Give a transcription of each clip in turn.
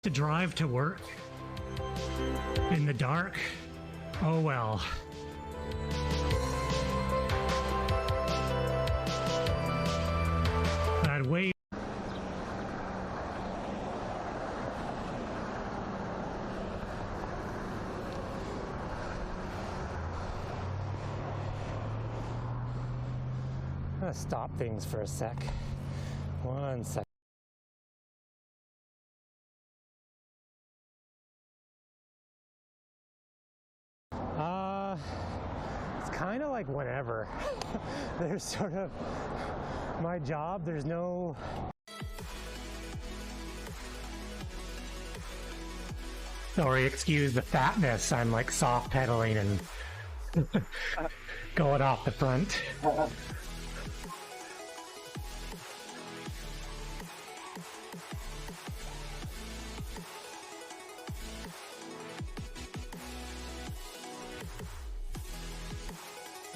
To drive to work in the dark. Oh well. I'd wait. I'm gonna stop things for a sec. 1 sec. It's kind of like whatever. There's sort of my job, there's no... Sorry, excuse the fatness. I'm like soft pedaling and going off the front.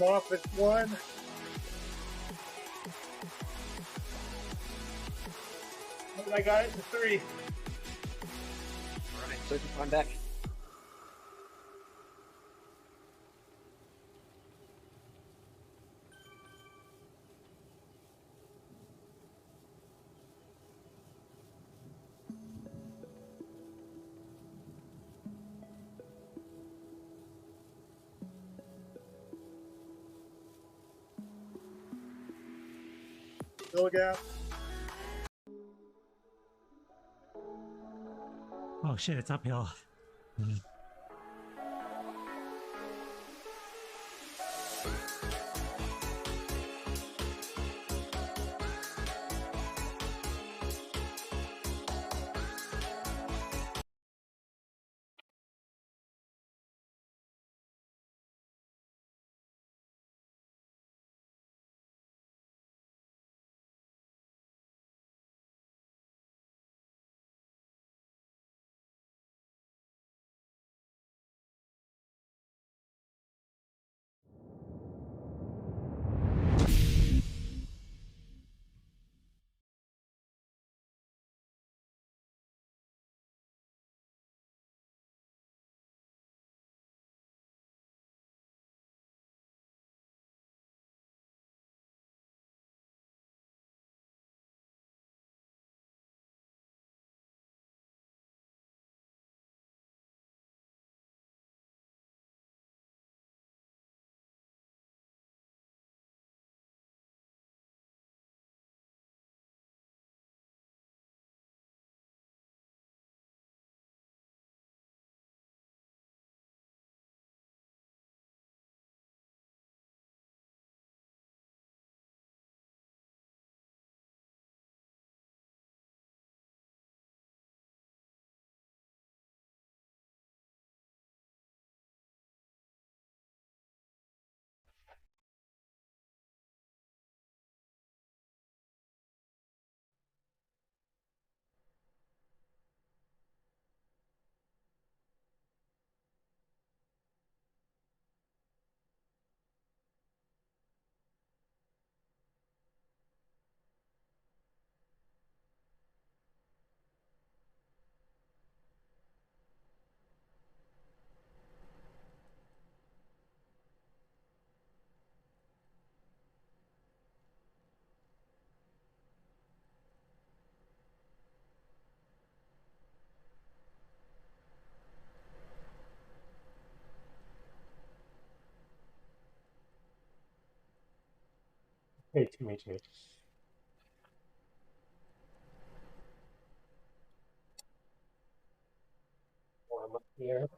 Off at 1. I got it to 3. Alright, so I'm back. Go again. Oh shit, it's uphill. Hey, to me too. Warm up here.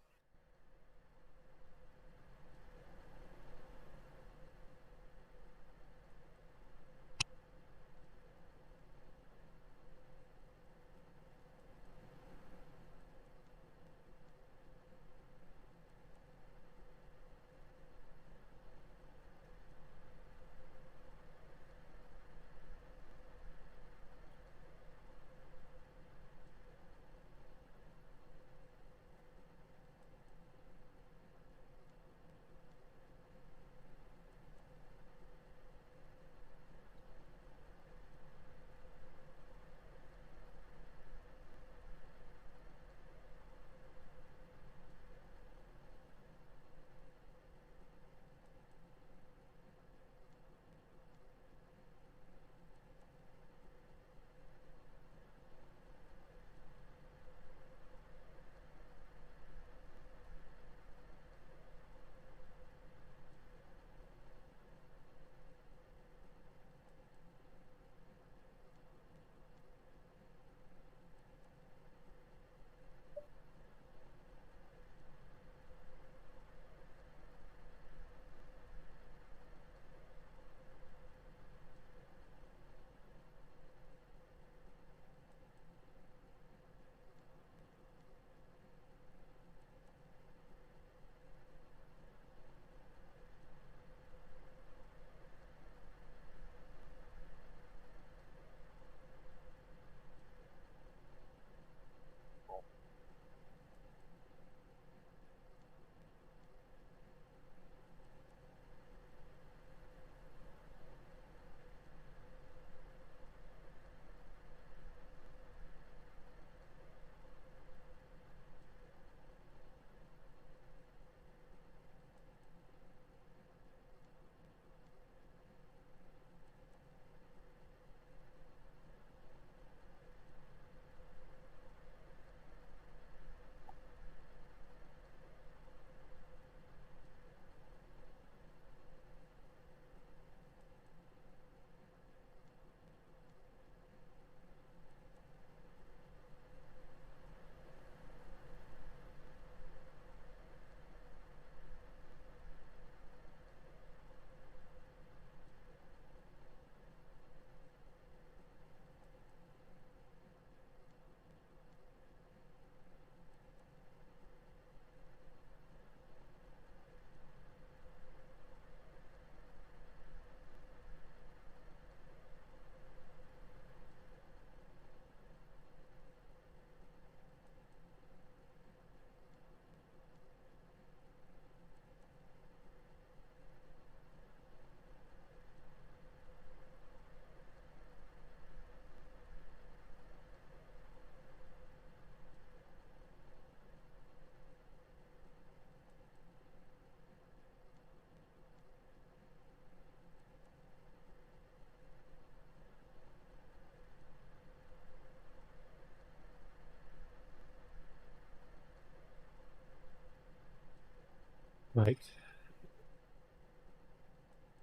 Right.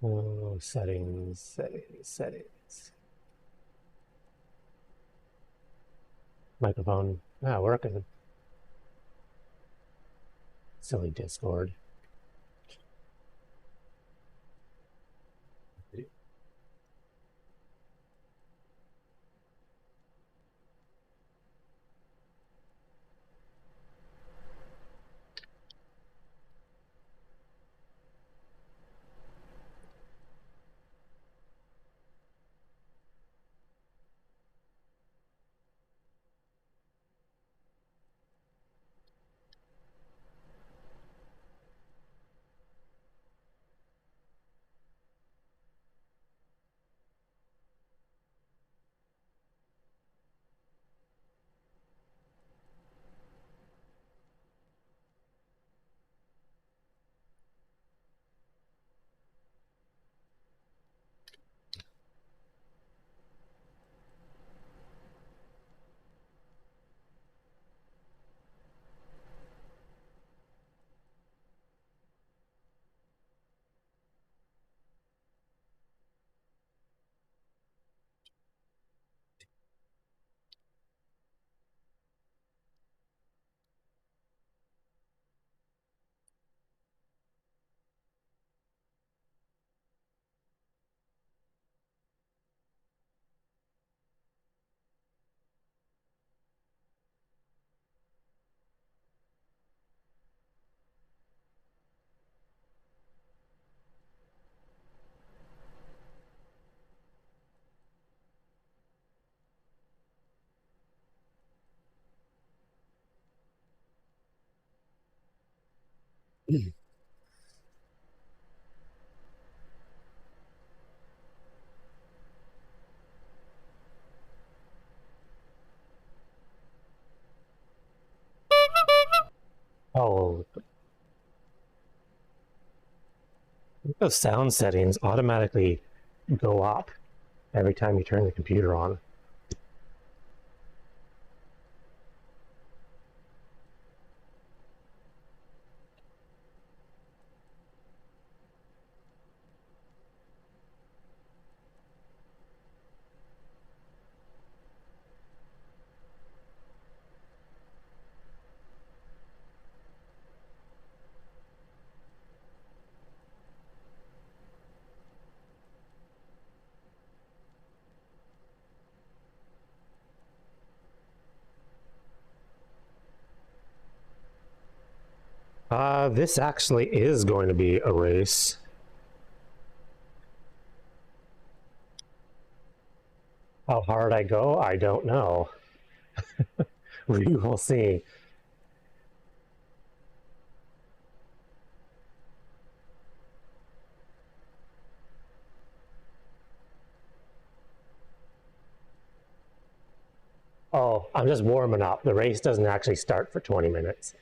Oh, settings. Microphone. Ah, working. Silly Discord. Oh, those sound settings automatically go up every time you turn the computer on. This actually is going to be a race. How hard I go, I don't know. We will see. Oh, I'm just warming up. The race doesn't actually start for 20 minutes.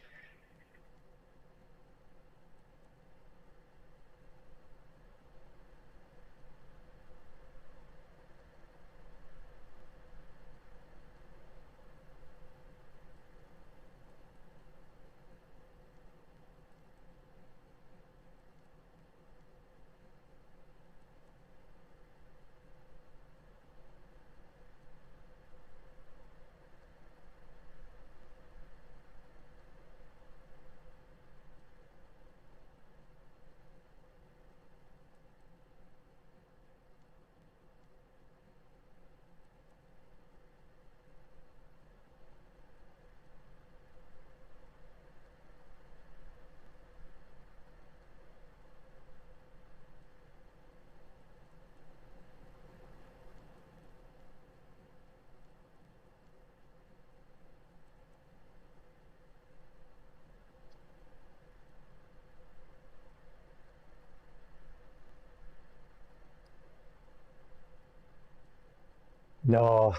No,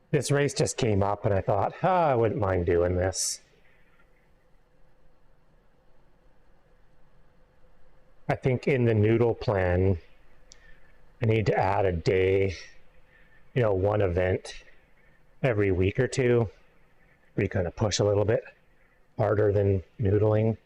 this race just came up and I thought, I wouldn't mind doing this. I think in the noodle plan, I need to add a day, one event every week or two where you kind of push a little bit. harder than noodling.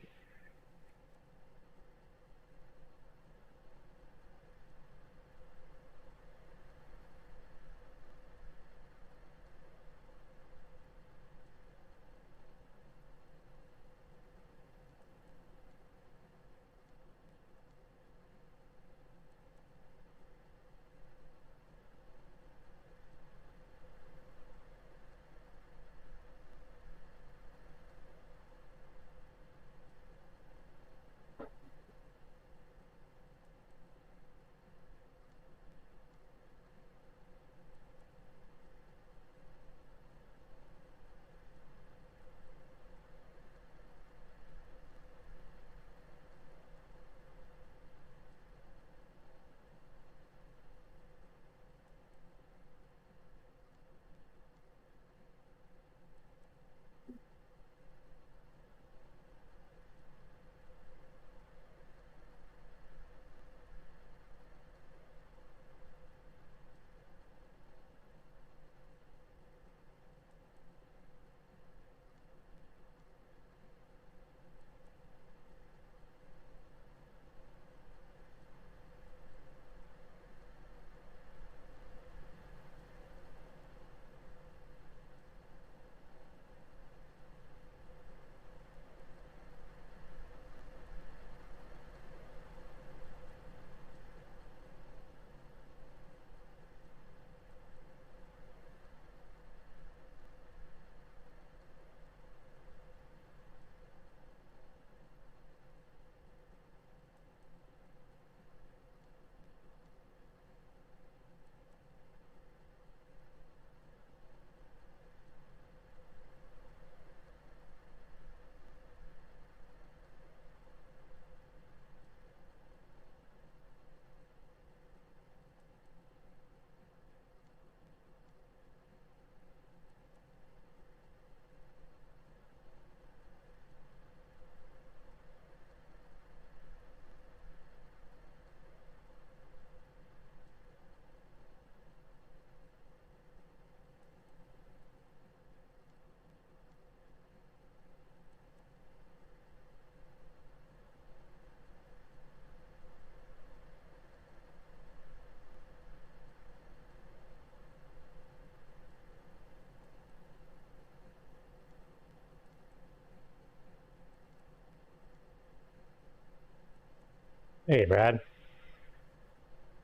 Hey, Brad.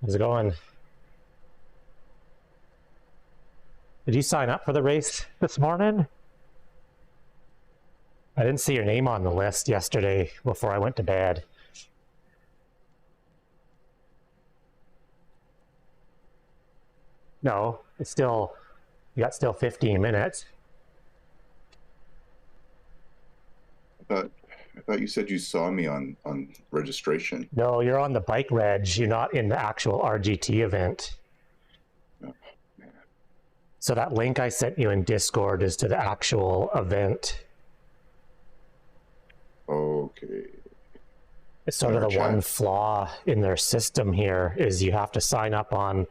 How's it going? Did you sign up for the race this morning? I didn't see your name on the list yesterday before I went to bed. No, it's still, you got still 15 minutes. I thought you said you saw me on registration. No, you're on the bike reg. You're not in the actual RGT event. Oh, man. So that link I sent you in Discord is to the actual event. Okay. It's sort of the one flaw in their system here is you have to sign up on,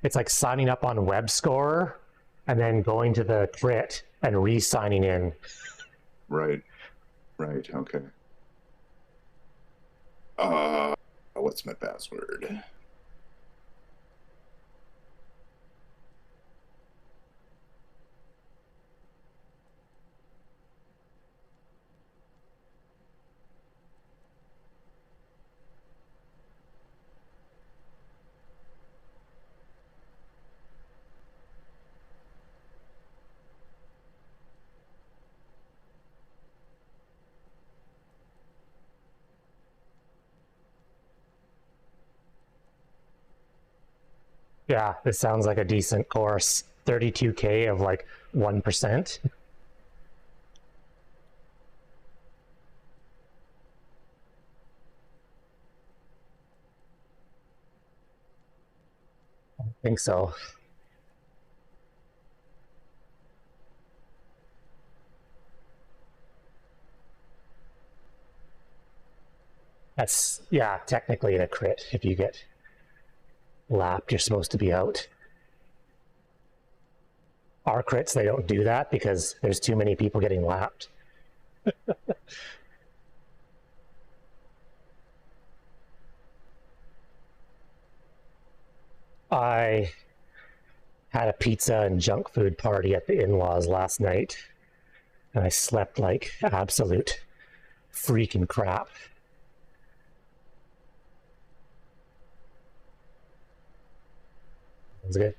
it's like signing up on WebScore and then going to the crit and re-signing in. Right. Right. Okay. What's my password? Yeah, this sounds like a decent course. 32K of like 1%. I think so. That's, yeah, technically a crit. If you get lapped, you're supposed to be out. Our crits, they don't do that because there's too many people getting lapped. I had a pizza and junk food party at the in-laws last night, and I slept like absolute freaking crap. It was good.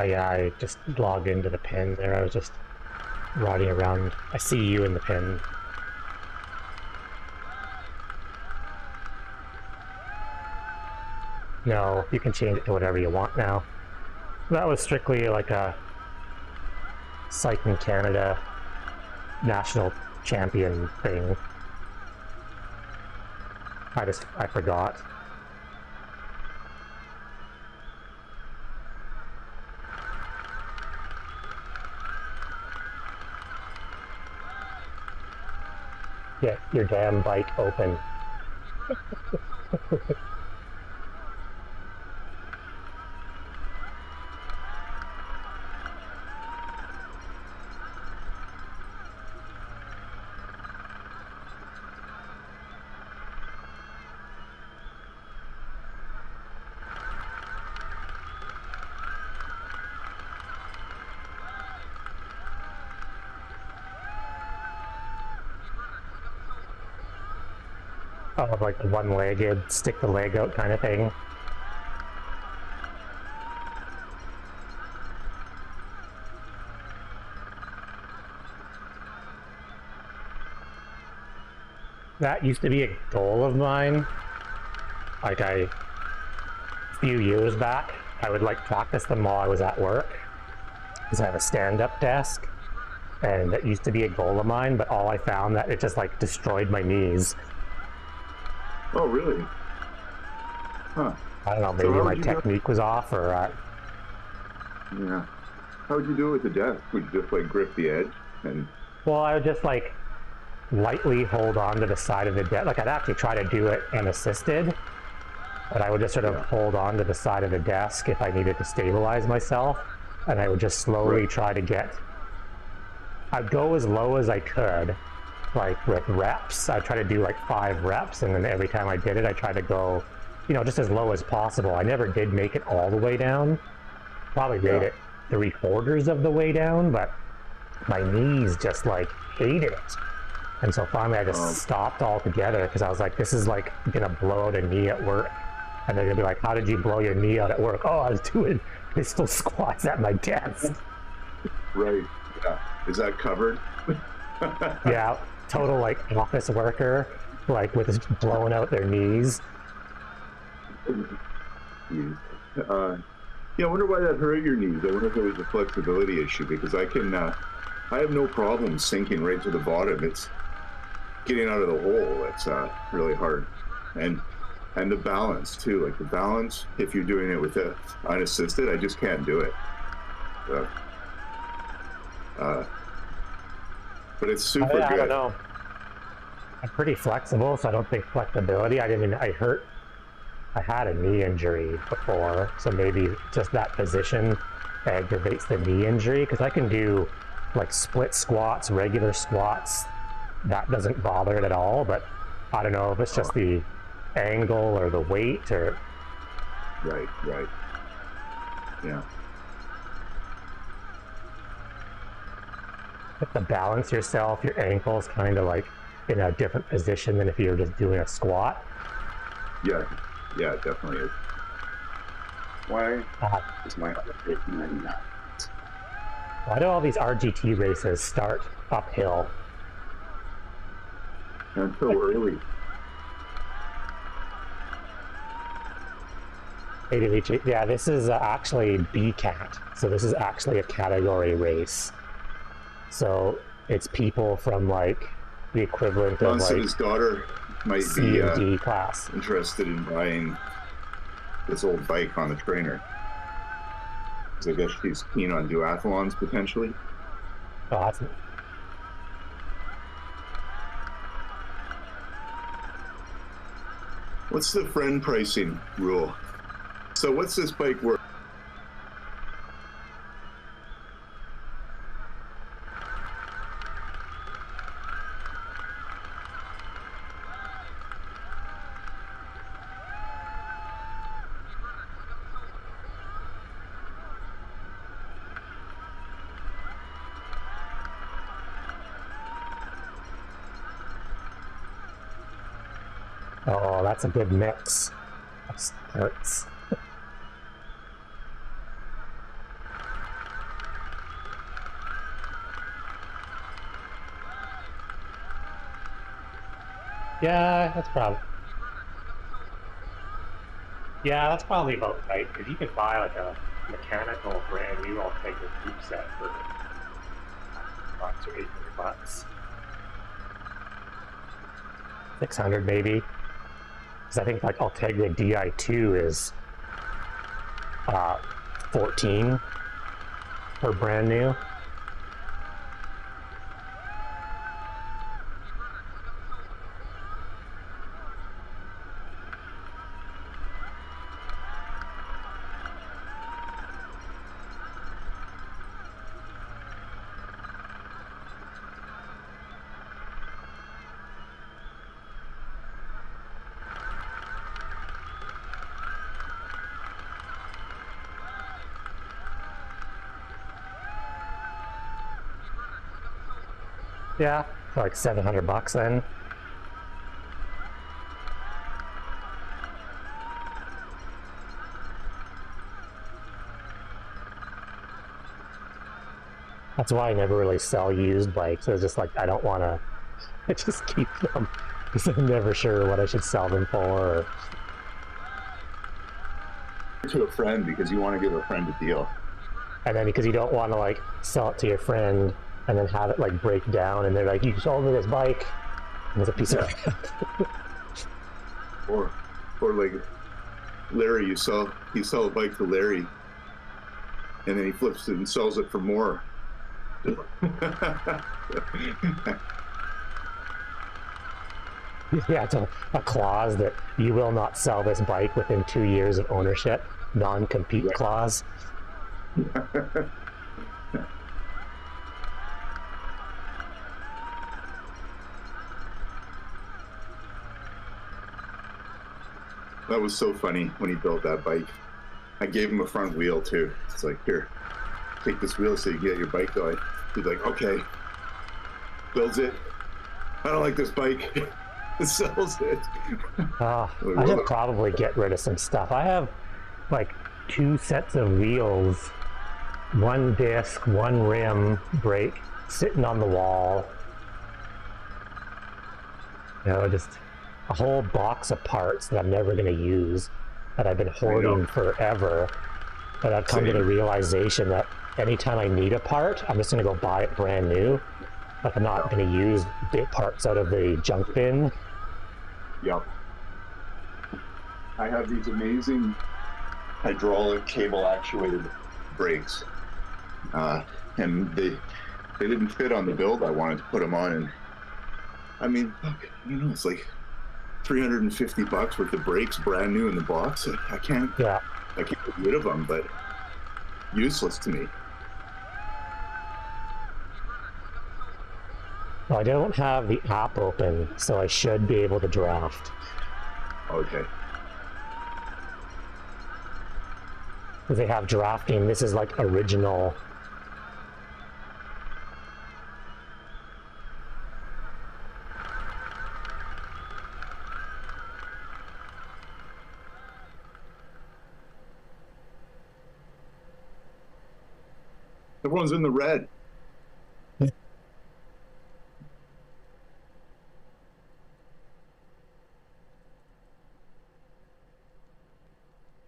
Yeah, I just logged into the pin there. I was just riding around. I see you in the pin. No, you can change it to whatever you want now. That was strictly like a Cycling Canada national champion thing. I forgot. Get your damn bike open. Oh, like the one-legged, stick the leg out kind of thing. That used to be a goal of mine. Like a few years back, I would like practice them while I was at work because I have a stand-up desk, and that used to be a goal of mine. But all I found that it just like destroyed my knees. Oh, really? Huh. I don't know, So maybe how my would you do? technique was off, or Yeah. How would you do it with the desk? Would you just like grip the edge and? well, I would just like lightly hold on to the side of the desk. Like I'd actually try to do it unassisted, but I would just sort of Yeah. hold on to the side of the desk if I needed to stabilize myself, and I would just slowly Right. try to get. I'd go as low as I could, like with reps. I'd try to do like 5 reps, and then every time I did it, I tried to go, just as low as possible. I never did make it all the way down. Probably made Yeah. it 3/4 of the way down, but my knees just like hated it. And so finally I just Um. stopped altogether because I was like, this is like gonna blow out a knee at work. And they're gonna be like, how did you blow your knee out at work? Oh, I was doing pistol squats at my desk. Right. Yeah. Is that covered? Yeah, total like office worker, like with blowing out their knees. Jeez. Yeah, I wonder why that hurt your knees. I wonder if it was a flexibility issue because I can, I have no problem sinking right to the bottom. It's getting out of the hole that's really hard, and the balance too. Like the balance, if you're doing it with a unassisted, I just can't do it. Uh, uh, but it's super I don't good. know. I'm pretty flexible, so I don't think flexibility. I had a knee injury before, so maybe just that position aggravates the knee injury because I can do like split squats, regular squats. That doesn't bother it at all, but I don't know if it's Oh, just the angle or the weight or right, right, yeah, if to balance yourself, your ankle's kind of like in a different position than if you were just doing a squat. yeah, yeah, it definitely is. Why Uh, is my heart racing right now? why do all these RGT races start uphill? And so early. Yeah, this is actually BCAT. So this is actually a category race. So it's people from like the equivalent of Ron said like his daughter might C be and D class. interested in buying this old bike on the trainer. Because I guess she's keen on duathlons potentially. Oh, that's, What's the friend pricing rule? So what's this bike worth? oh, that's a good mix of starts. Yeah, that's probably about right. Because you could buy like a mechanical brand new Altegra group set for bucks or $800, 600 maybe. Because I think like Altegra Di2 is uh, 14 for brand new. Yeah, for like $700 then. That's why I never really sell used bikes. It's just like I don't want to. I just keep them because I'm never sure what I should sell them for. Or, To a friend because you want to give a friend a deal. and then because you don't want to like sell it to your friend and then have it like break down and they're like, you sold me this bike and it's a piece of crap. Or like Larry, you sell a bike to Larry, and then he flips it and sells it for more. Yeah, it's a clause that you will not sell this bike within 2 years of ownership, non-compete clause. That was so funny when he built that bike. I gave him a front wheel too. It's like, here, take this wheel so you can get your bike going. He's like, okay. Builds it. I don't like this bike. Sells it. Like, I should what? probably get rid of some stuff. I have like 2 sets of wheels, one disc, one rim, brake, sitting on the wall. Just a whole box of parts that I'm never going to use that I've been hoarding forever. But I've come to the realization that anytime I need a part, I'm just going to go buy it brand new. Like I'm not going to use bit parts out of the junk bin. Yep. I have these amazing hydraulic cable actuated brakes, and they didn't fit on the build I wanted to put them on, and I mean, fuck, I don't know, it's like $350 worth of brakes, brand new in the box. I can't Yeah. get rid of them, but useless to me. Well, I don't have the app open, so I should be able to draft. Okay. Because they have drafting. This is like original. Everyone's in the red.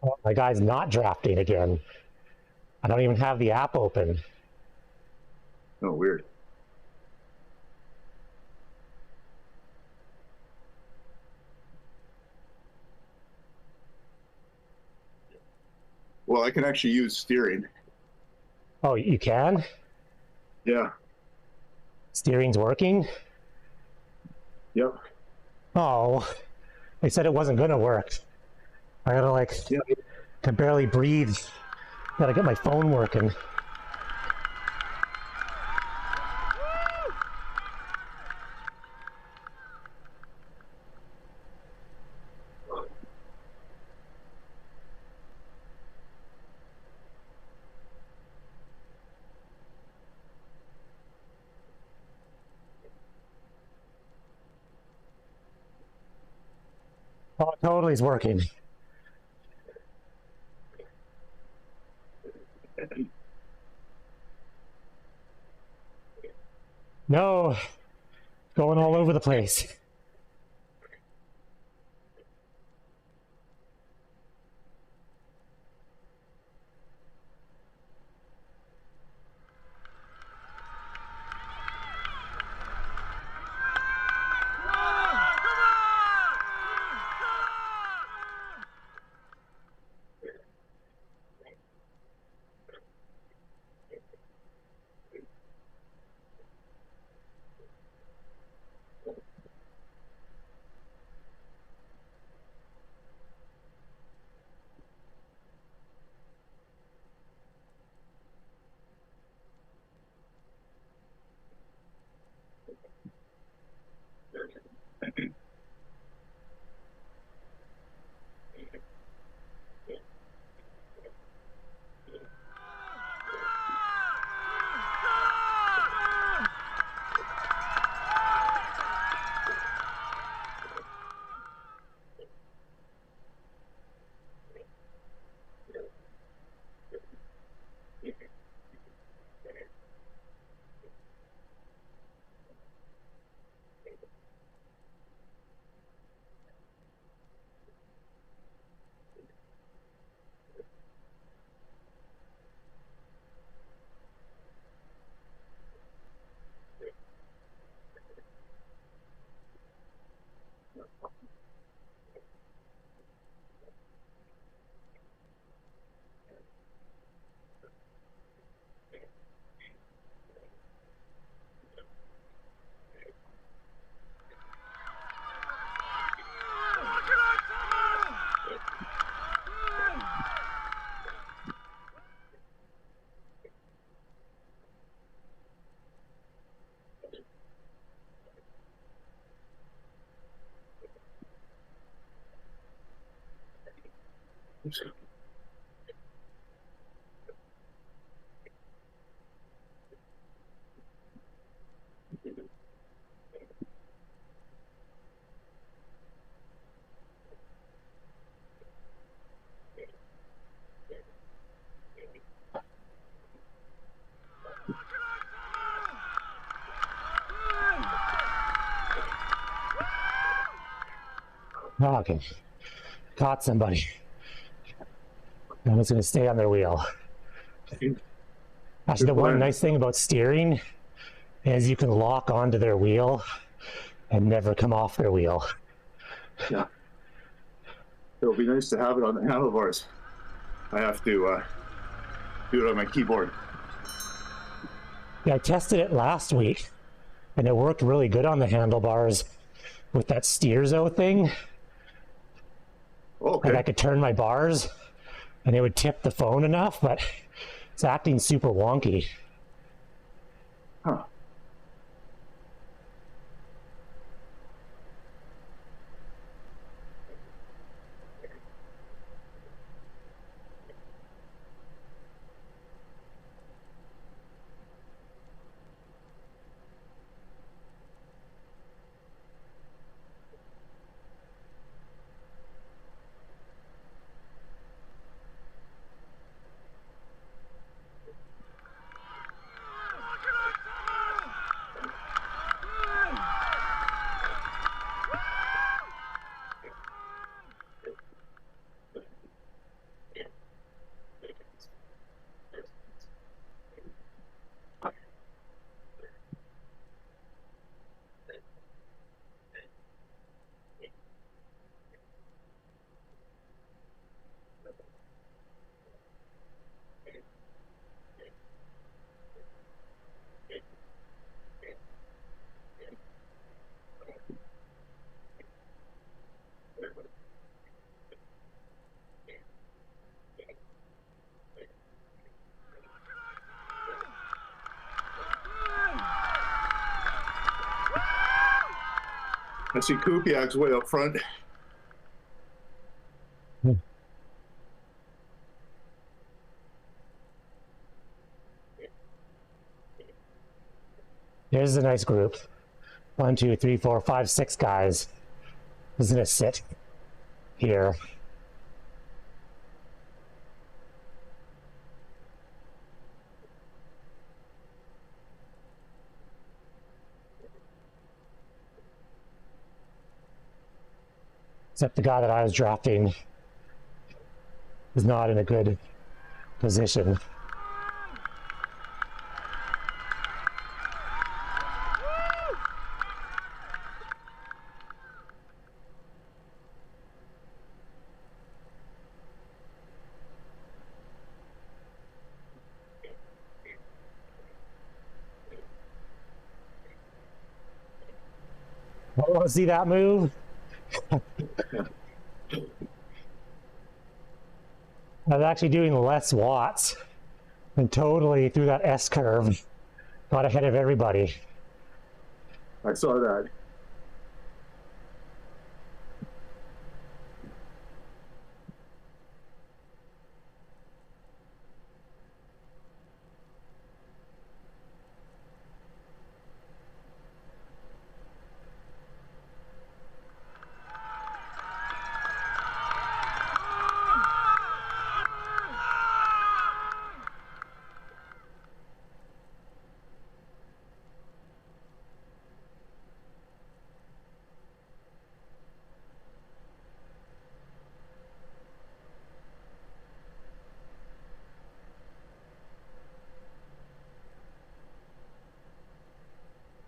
Oh, my guy's not drafting again. I don't even have the app open. Oh, weird. Well, I can actually use steering. Oh, you can? Yeah. Steering's working? Yep. Oh, they said it wasn't gonna work. I gotta like, Yeah. can barely breathe. Gotta get my phone working. Oh, it totally is working. No, going all over the place. Oh, okay. Caught somebody. I was going to stay on their wheel. Actually, the one nice thing about steering is you can lock onto their wheel and never come off their wheel. Yeah. It'll be nice to have it on the handlebars. I have to do it on my keyboard. Yeah, I tested it last week, and it worked really good on the handlebars with that steerzo thing. Okay. Like I could turn my bars, and it would tip the phone enough, but it's acting super wonky. Huh. I see Kupiak's way up front. Here's a nice group. 1, 2, 3, 4, 5, 6 guys. Who's gonna sit here? Except the guy that I was drafting is not in a good position. Oh, see that move? I was actually doing less watts and totally through that S curve got ahead of everybody. I saw that.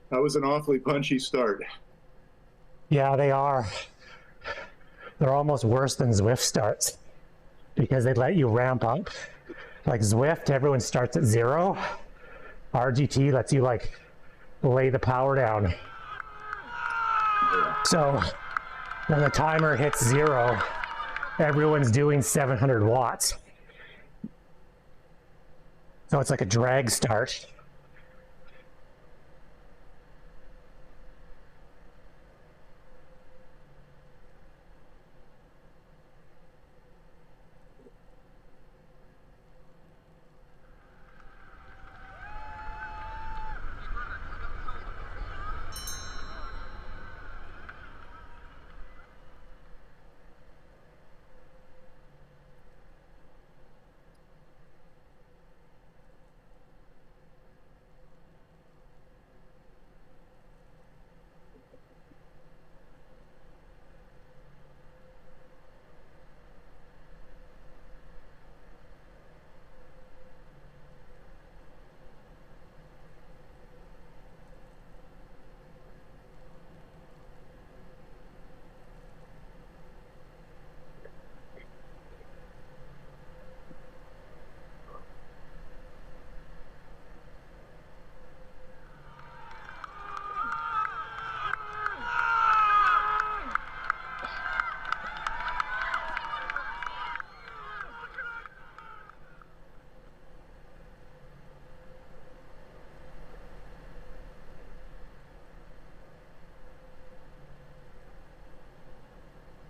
That was an awfully punchy start. Yeah, they are. They're almost worse than Zwift starts because they let you ramp up. Like Zwift, everyone starts at 0. RGT lets you like lay the power down. So when the timer hits 0, everyone's doing 700 watts. So it's like a drag start.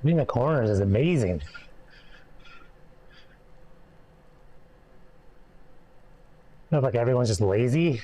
Hitting the corners is amazing. Feels like everyone's just lazy.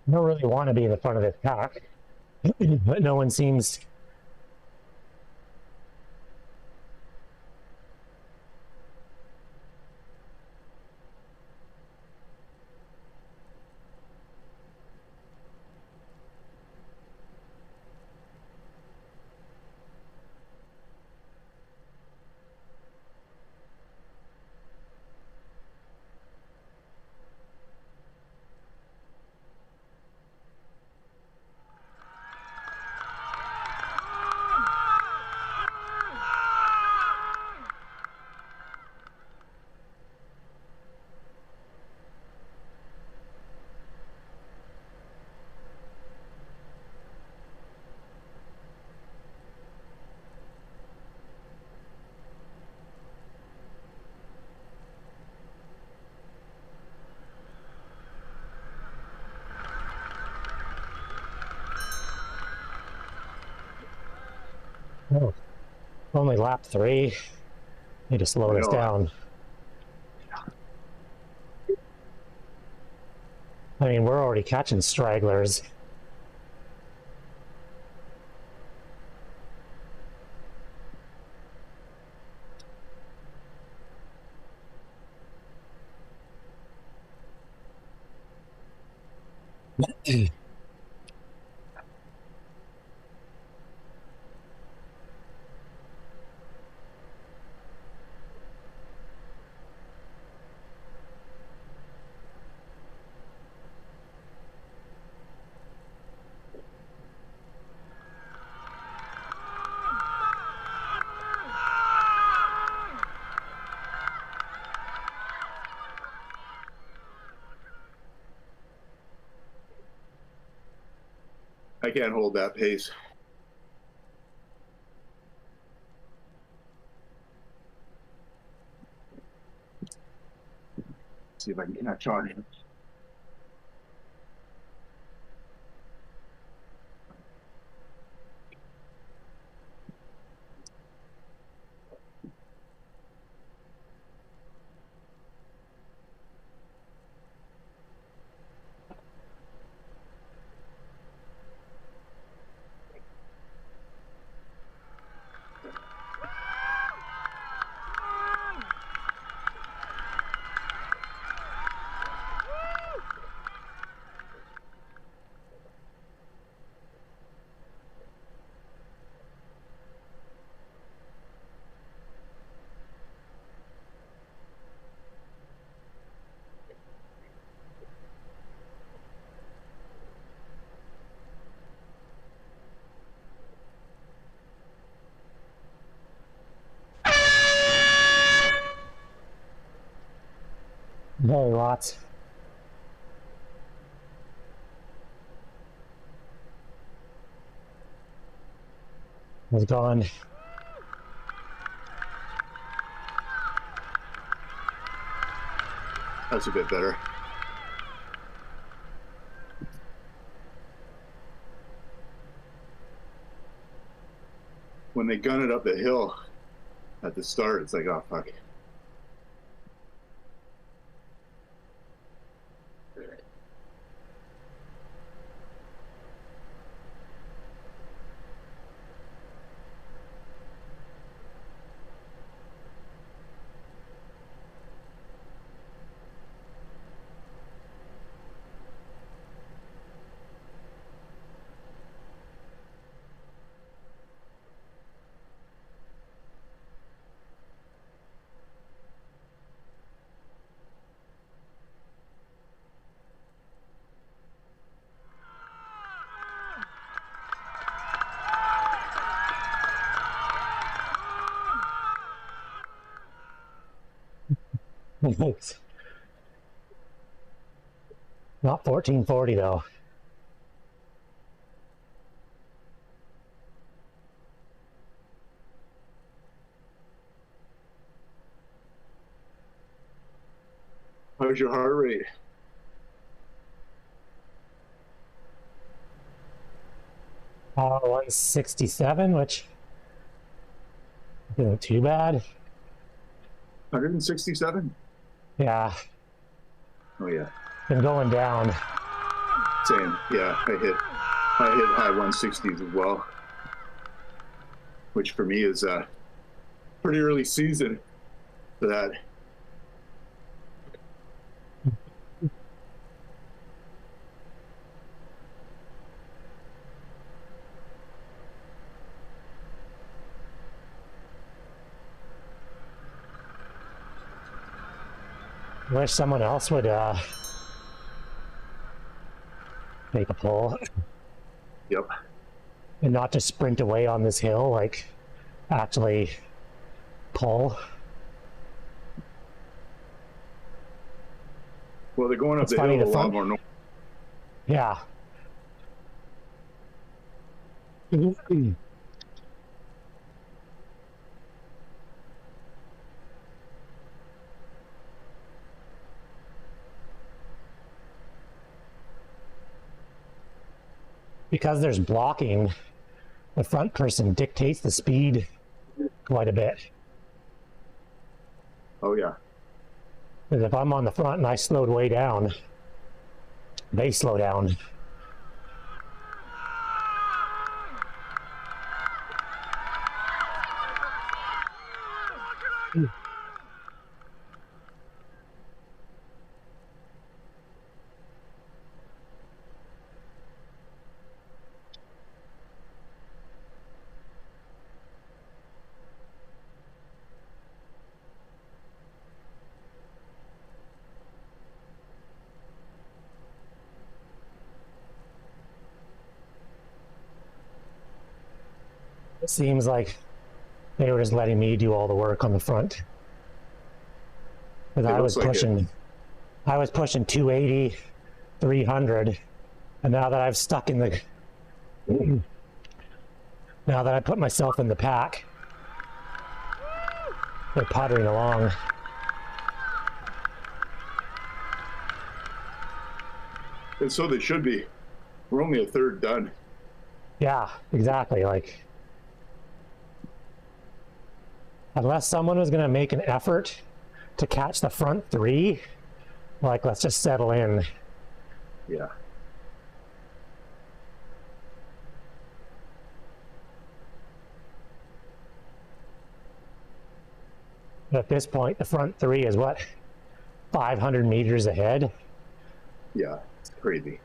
I don't really want to be in the front of this pack, but no one seems. Oh, only lap 3. Need to slow this down. I mean, we're already catching stragglers. I can't hold that pace. See if I can catch on him. Very lots. It's gone. That's a bit better. When they gun it up the hill at the start, it's like, oh, fuck. Not 1440 though. How's your heart rate? Uh, 167, which isn't too bad. 167? Yeah, Oh yeah, been going down. same. Yeah, I hit high 160s as well, which for me is a pretty early season for that. Wish someone else would make a pull Yep. and not just sprint away on this hill, like actually pull. Well, they're going up It's the funny, hill the a lot front- more. Yeah. Because there's blocking, the front person dictates the speed quite a bit. Oh yeah. Because if I'm on the front and I slowed way down, they slow down. It seems like they were just letting me do all the work on the front. Because It looks like it. I was pushing 280, 300, and now that I've stuck in the, now that I put myself in the pack, they're puttering along. And so they should be. We're only a third done. Yeah, exactly. Like, unless someone was going to make an effort to catch the front three, like, let's just settle in. Yeah. But at this point, the front three is what, 500 meters ahead? Yeah. It's crazy.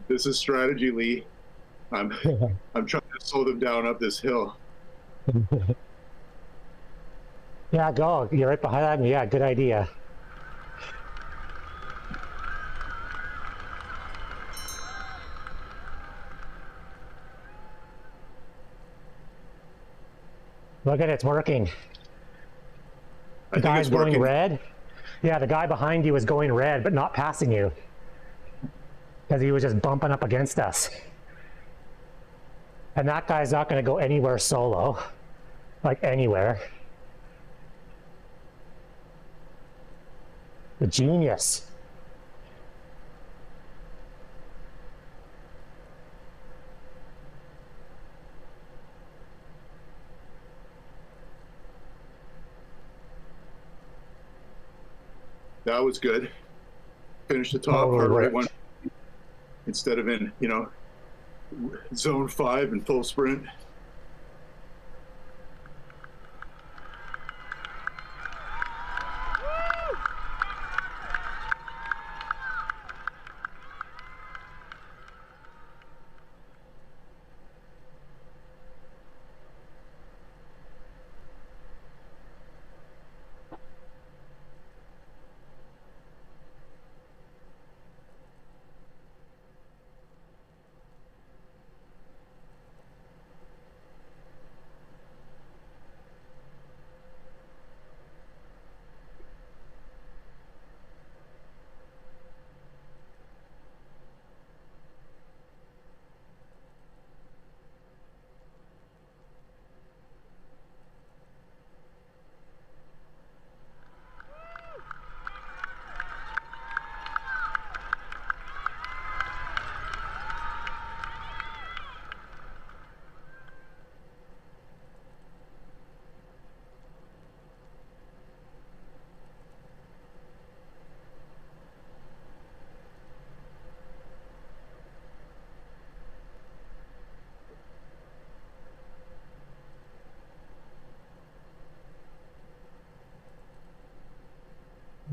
This is strategy, Lee. I'm I'm trying to slow them down up this hill. Yeah, go. You're right behind me. Yeah, good idea. Look at it, it's working. I The think guy's it's going working. red. Yeah, the guy behind you is going red, but not passing you because he was just bumping up against us. And that guy's not going to go anywhere solo, like anywhere. The genius. That was good. Finish the top, Totally hard right worked. one. Instead of in, zone 5 and full sprint.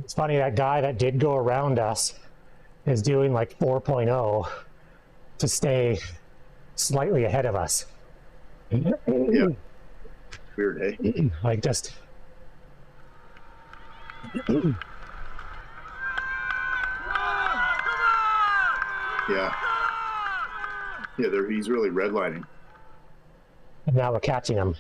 It's funny, that guy that did go around us is doing like 4.0 to stay slightly ahead of us. Yeah. Weird, eh? Like just. Yeah. Yeah, he's really redlining. And now we're catching him.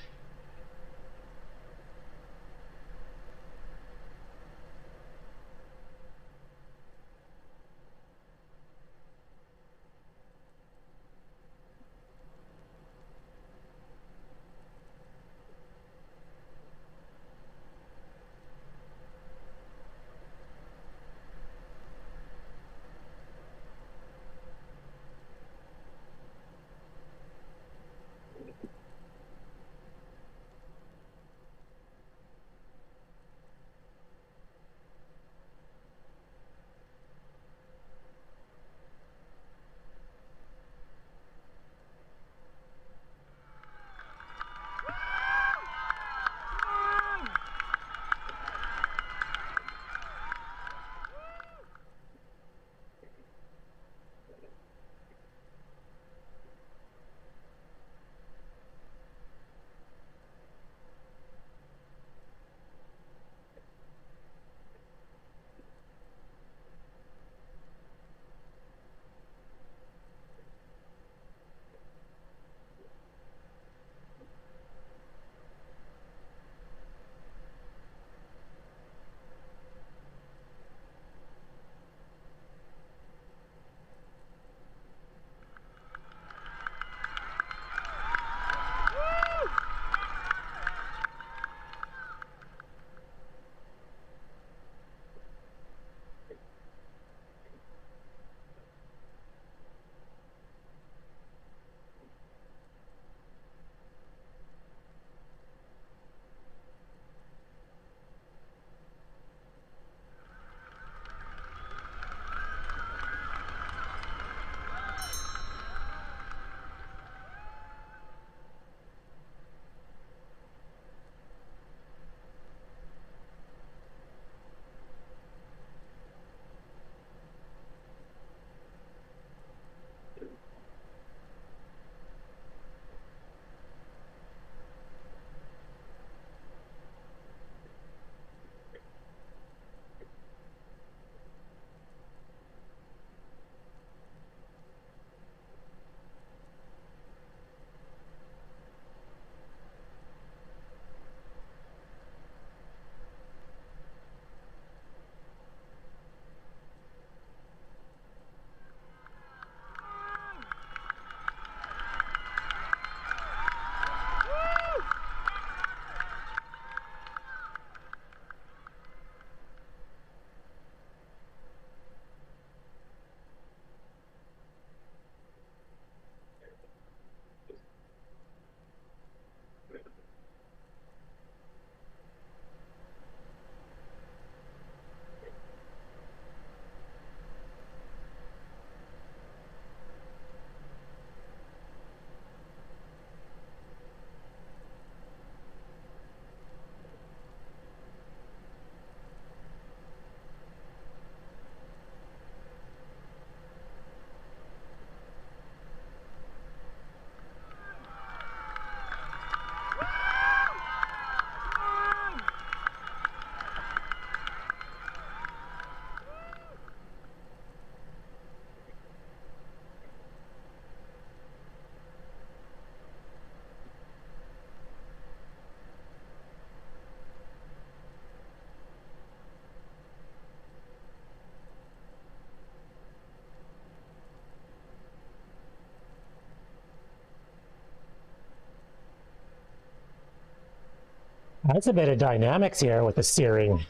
That's a bit of dynamics here with the steering,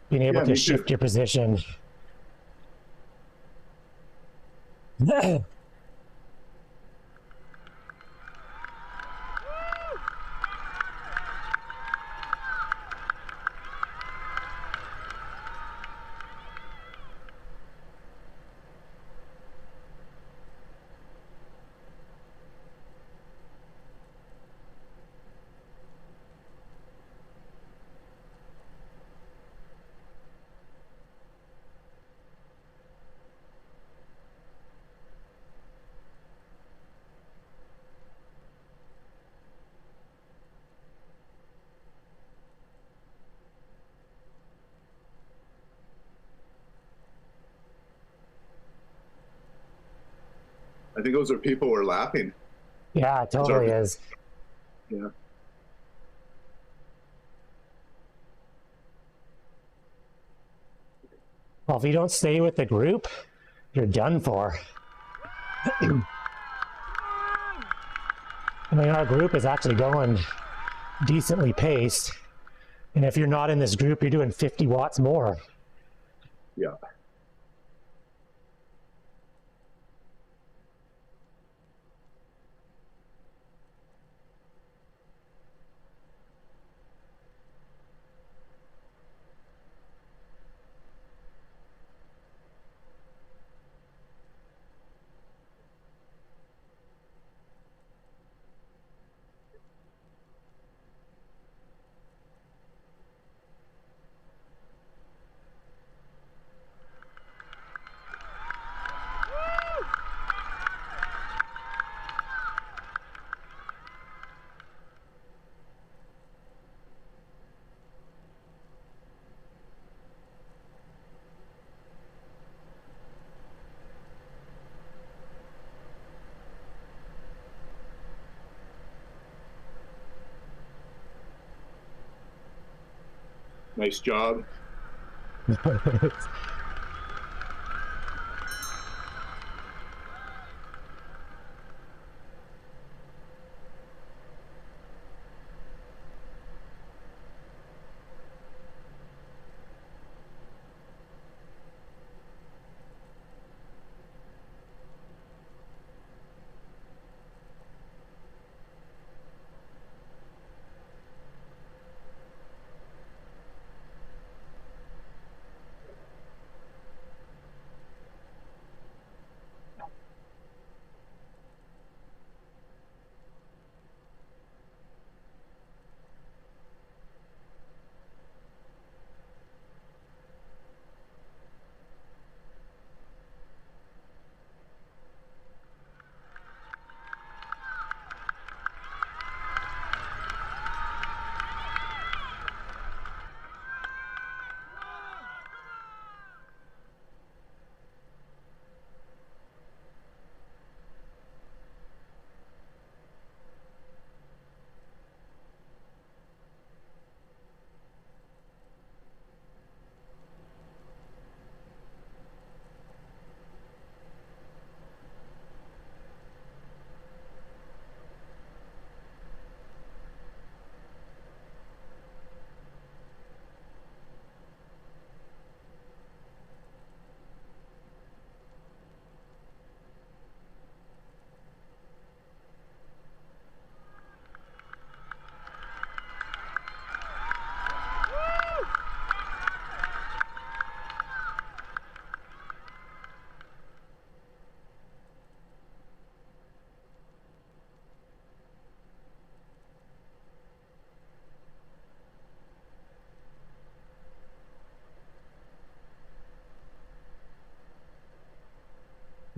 being able Yeah, to me too. shift your position. I think those are people who are laughing. Yeah, it totally is. Yeah. Well, if you don't stay with the group, you're done for. I mean, our group is actually going decently paced. And if you're not in this group, you're doing 50 watts more. Yeah. Nice job.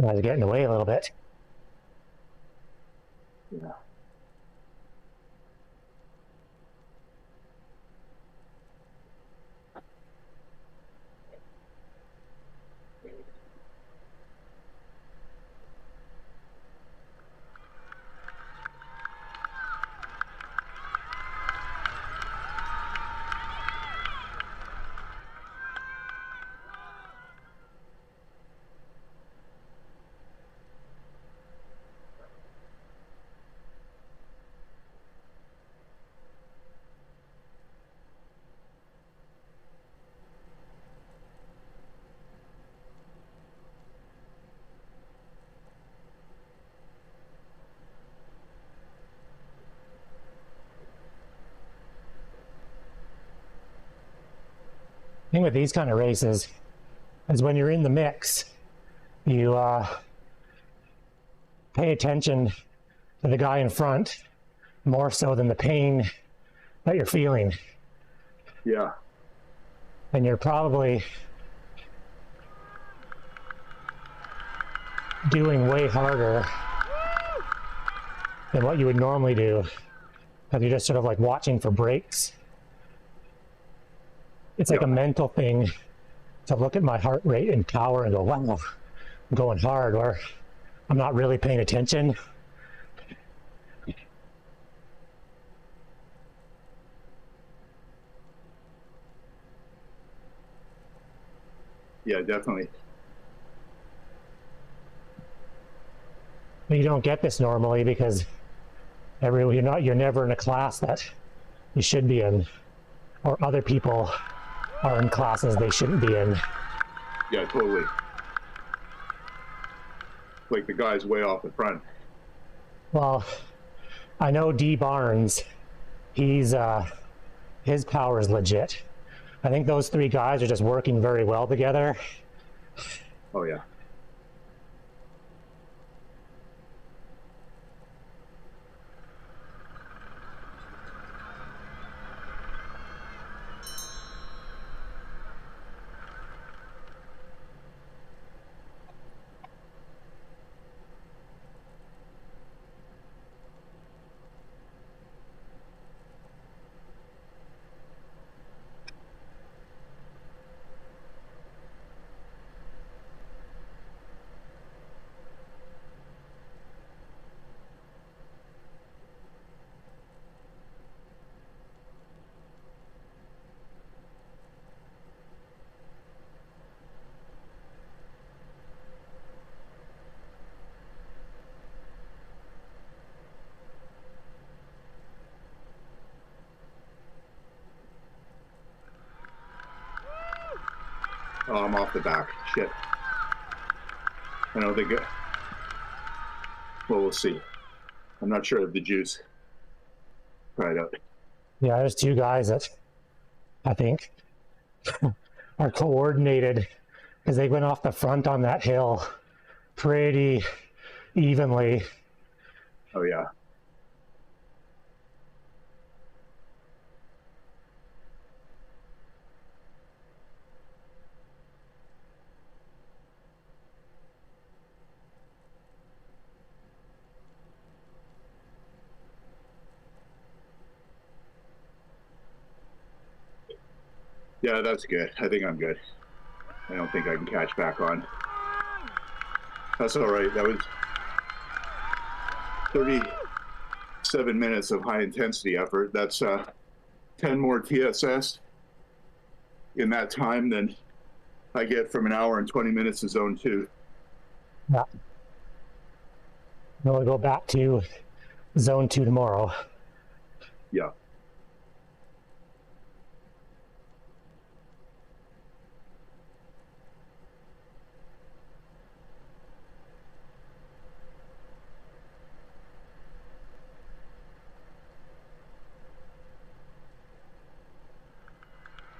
I was getting away a little bit. Yeah. thing with these kind of races is when you're in the mix, you pay attention to the guy in front more so than the pain that you're feeling. Yeah. And you're probably doing way harder than what you would normally do, because you're just sort of like watching for breaks. It's like a mental thing to look at my heart rate and power and go, wow, I'm going hard, or I'm not really paying attention. Yeah, definitely. But you don't get this normally because you're never in a class that you should be in, or other people are in classes they shouldn't be in. Yeah, totally. Like the guy's way off the front. Well, I know D Barnes, his power is legit. I think those three guys are just working very well together. Oh yeah. Oh, I'm off the back. Shit. I don't think it. Well, we'll see. I'm not sure of the juice. Try it out. Yeah, there's two guys that I think are coordinated because they went off the front on that hill pretty evenly. Oh yeah. Yeah, that's good. I think I'm good. I don't think I can catch back on. That's all right. That was 37 minutes of high intensity effort. That's 10 more TSS in that time than I get from an hour and 20 minutes of zone 2. Yeah. We'll go back to zone 2 tomorrow. Yeah.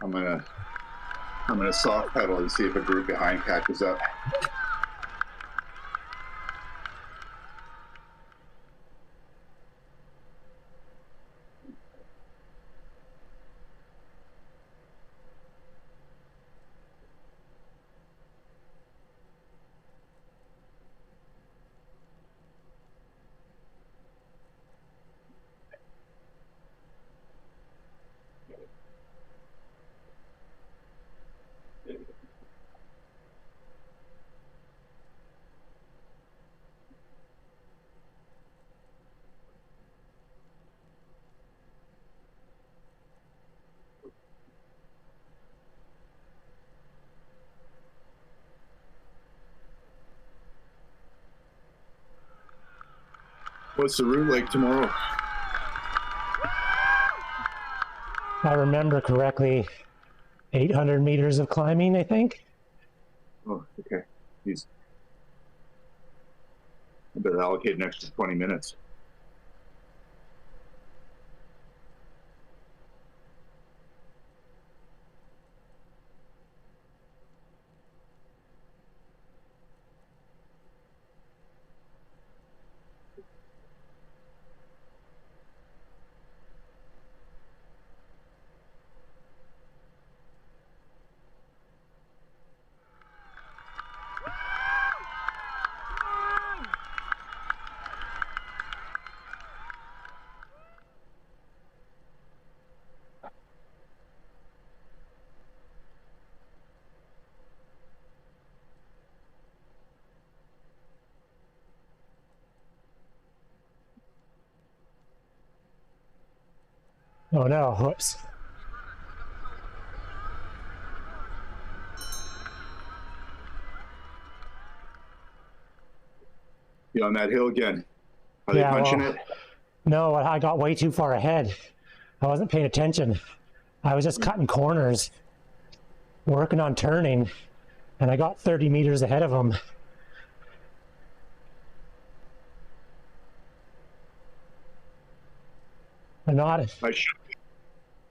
I'm gonna soft pedal and see if a group behind catches up. What's the route like tomorrow? If I remember correctly, 800 meters of climbing, I think. Oh, okay. Jeez. I better allocate an extra 20 minutes. Oh no, whoops. You on that hill again? Are they Yeah, punching well, it? no, I got way too far ahead. I wasn't paying attention. I was just cutting corners, working on turning, and I got 30 meters ahead of them. I'm not,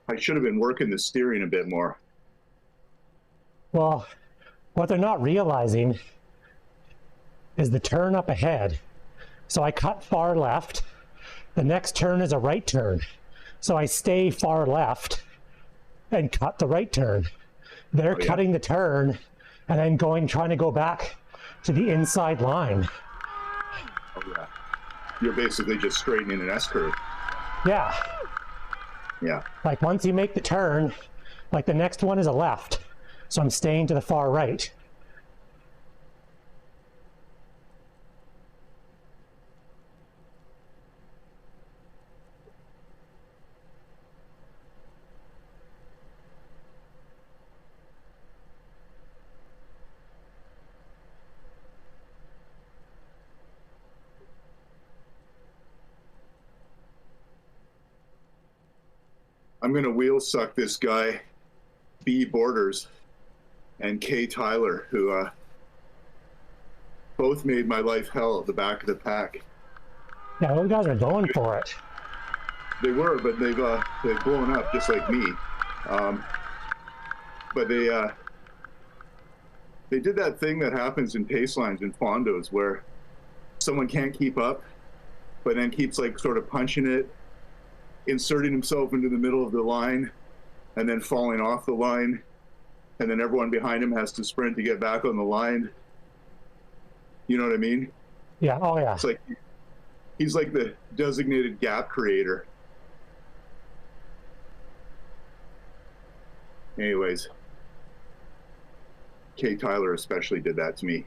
I should have been working the steering a bit more. well, what they're not realizing is the turn up ahead. So I cut far left. The next turn is a right turn. So I stay far left and cut the right turn. They're Oh, yeah. cutting the turn and then trying to go back to the inside line. Oh, yeah. You're basically just straightening an S curve. Yeah. Yeah. Like once you make the turn, like the next one is a left. So I'm staying to the far right. I'm going to wheel suck this guy, B Borders, and K Tyler, who both made my life hell at the back of the pack. Yeah, those guys are going for it. They were, but they've blown up just like me. But they did that thing that happens in pace lines and fondos where someone can't keep up, but then keeps like sort of punching it, inserting himself into the middle of the line, and then falling off the line, and then everyone behind him has to sprint to get back on the line. You know what I mean? Yeah, oh yeah. It's like he's like the designated gap creator. Anyways, Kay Tyler especially did that to me.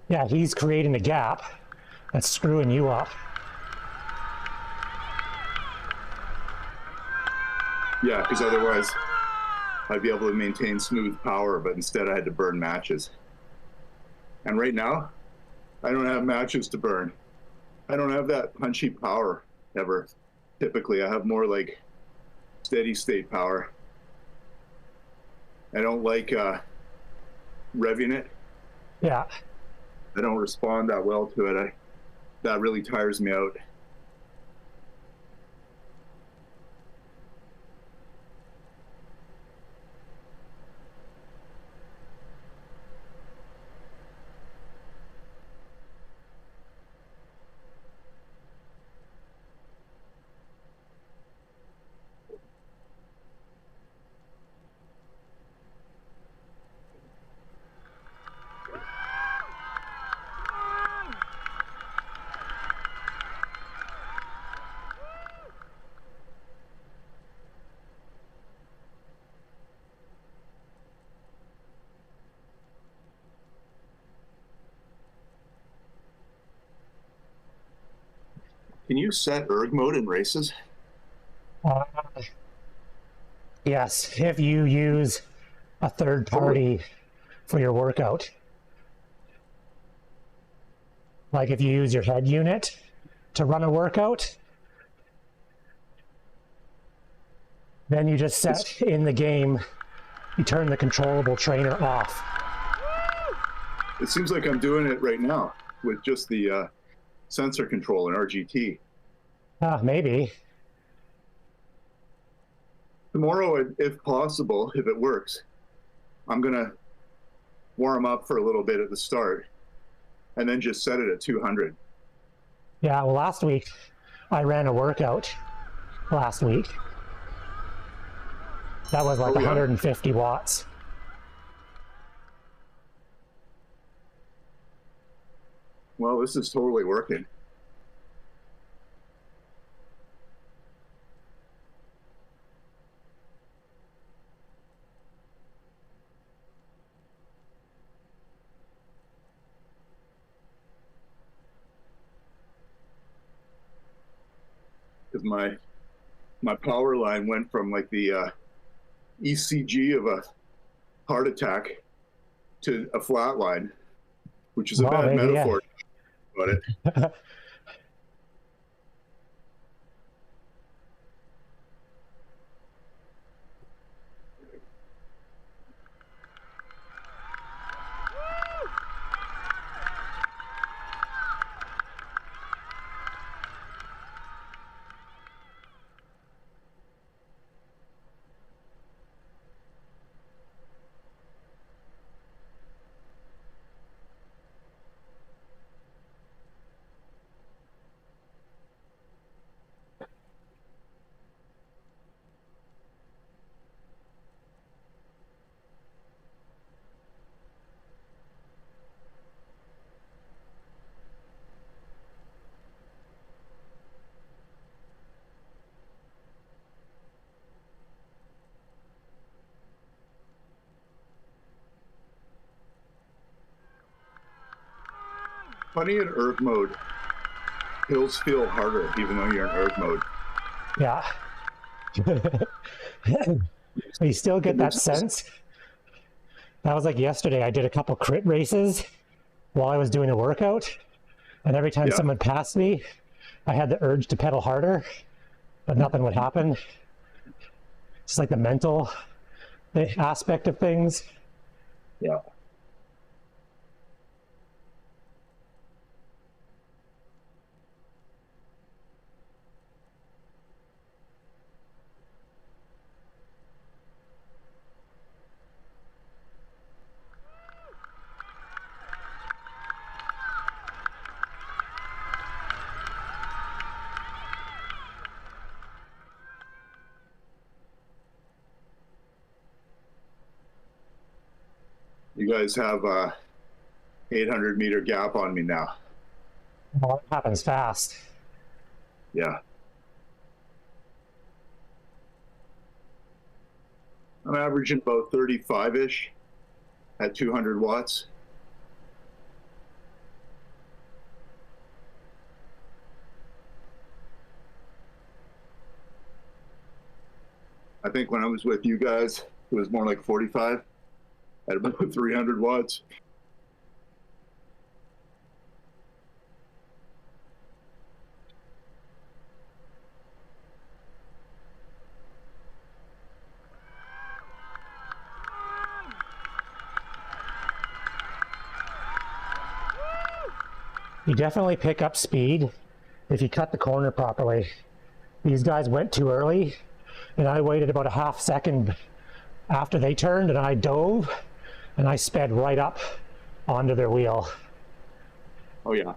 Yeah, he's creating a gap that's screwing you up. Yeah, because otherwise I'd be able to maintain smooth power, but instead I had to burn matches. And right now, I don't have matches to burn. I don't have that punchy power ever. Typically, I have more like steady state power. I don't like revving it. Yeah. I don't respond that well to it. That really tires me out. Can you set erg mode in races? Yes, if you use a third party for your workout. Like if you use your head unit to run a workout, then you just set in the game, you turn the controllable trainer off. It seems like I'm doing it right now with just the sensor control in RGT. Maybe. Tomorrow, if possible, if it works, I'm going to warm up for a little bit at the start and then just set it at 200. Yeah, well, last week I ran a workout last week. That was like 150 watts. Well, this is totally working. because my power line went from like the ECG of a heart attack to a flat line, which is a Well, bad maybe, metaphor about it. yeah. Funny in erg mode, hills feel harder even though you're in erg mode. Yeah. You still get that sense. That was like yesterday. I did a couple crit races while I was doing a workout, and every time Yeah. someone passed me, I had the urge to pedal harder, but nothing would happen. It's like the mental aspect of things. Yeah. You guys have a 800-meter gap on me now. Well, it happens fast. Yeah. I'm averaging about 35-ish at 200 watts. I think when I was with you guys, it was more like 45 at about 300 watts. You definitely pick up speed if you cut the corner properly. These guys went too early, and I waited about a half second after they turned, and I dove, and I sped right up onto their wheel. Oh, yeah.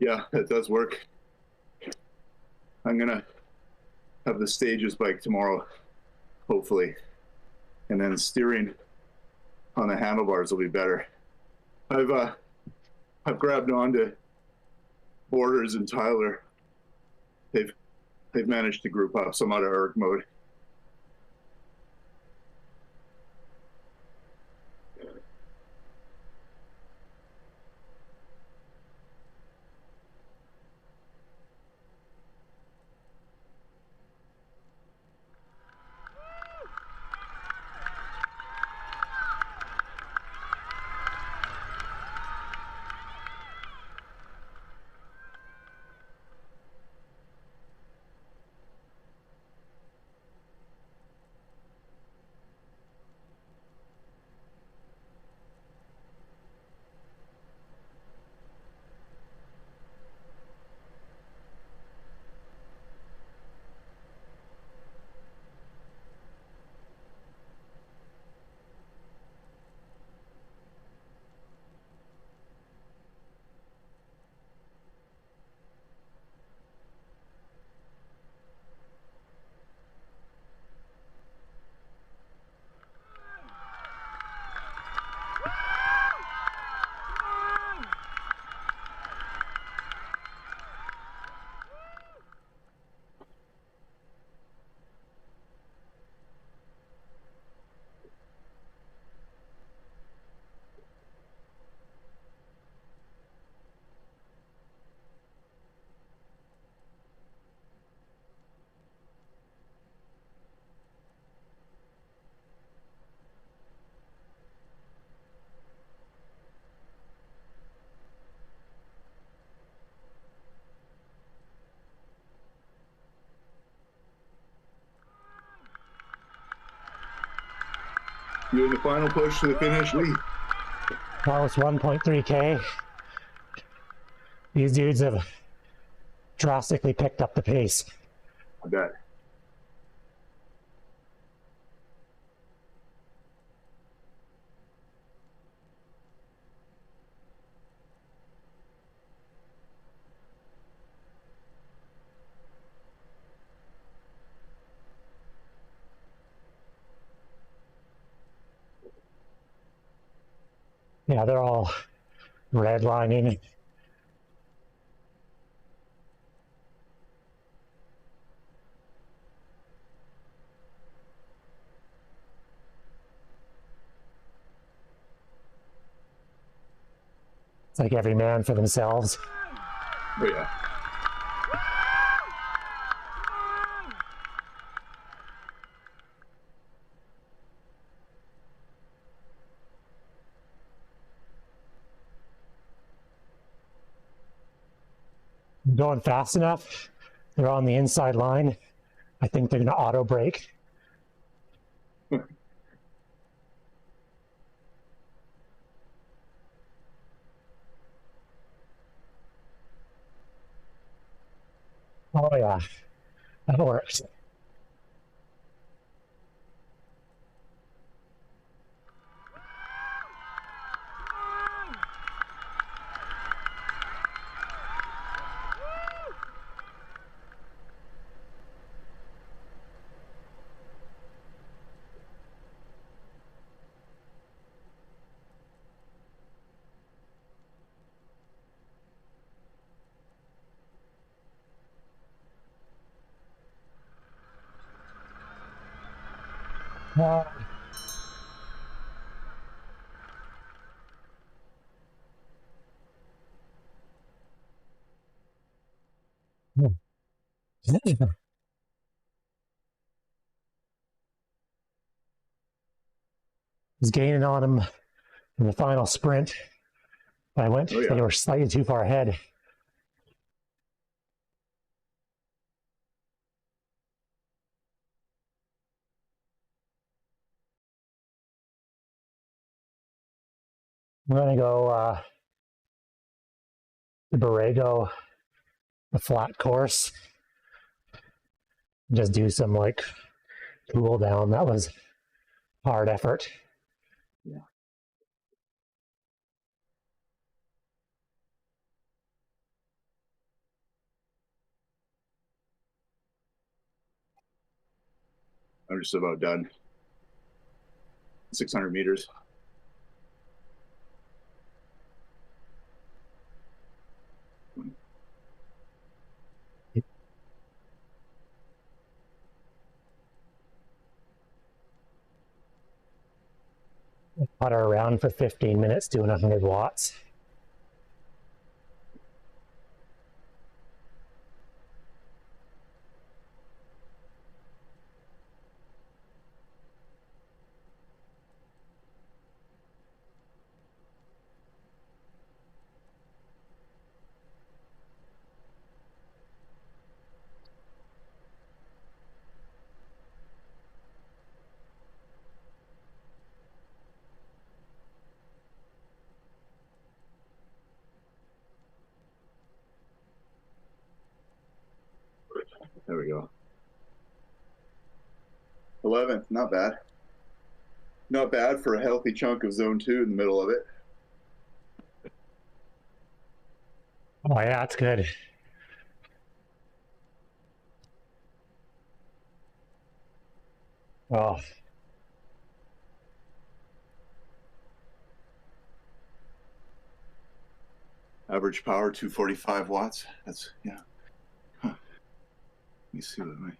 Yeah, it does work. I'm gonna have the stages bike tomorrow, hopefully, and then steering on the handlebars will be better. I've grabbed onto Borders and Tyler. They've managed to group up. So I'm out of erg mode. You in the final push to the finish, Lee? Well, it's 1.3K. These dudes have drastically picked up the pace. I bet. Yeah, they're all redlining. It's like every man for themselves. Oh yeah. Going fast enough. They're on the inside line. I think they're going to auto brake. Oh yeah, that works. Uh, He's gaining on him in the final sprint. I went, Oh, yeah. they were slightly too far ahead. I'm going to go the Borrego, the flat course. Just do some like cool down. That was hard effort. Yeah. I'm just about done. 600 meters. Putter around for 15 minutes doing 100 watts. There we go. 11th, not bad. Not bad for a healthy chunk of zone 2 in the middle of it. Oh yeah, that's good. Oh, Average power 245 watts. That's yeah. Huh. Let me see what my.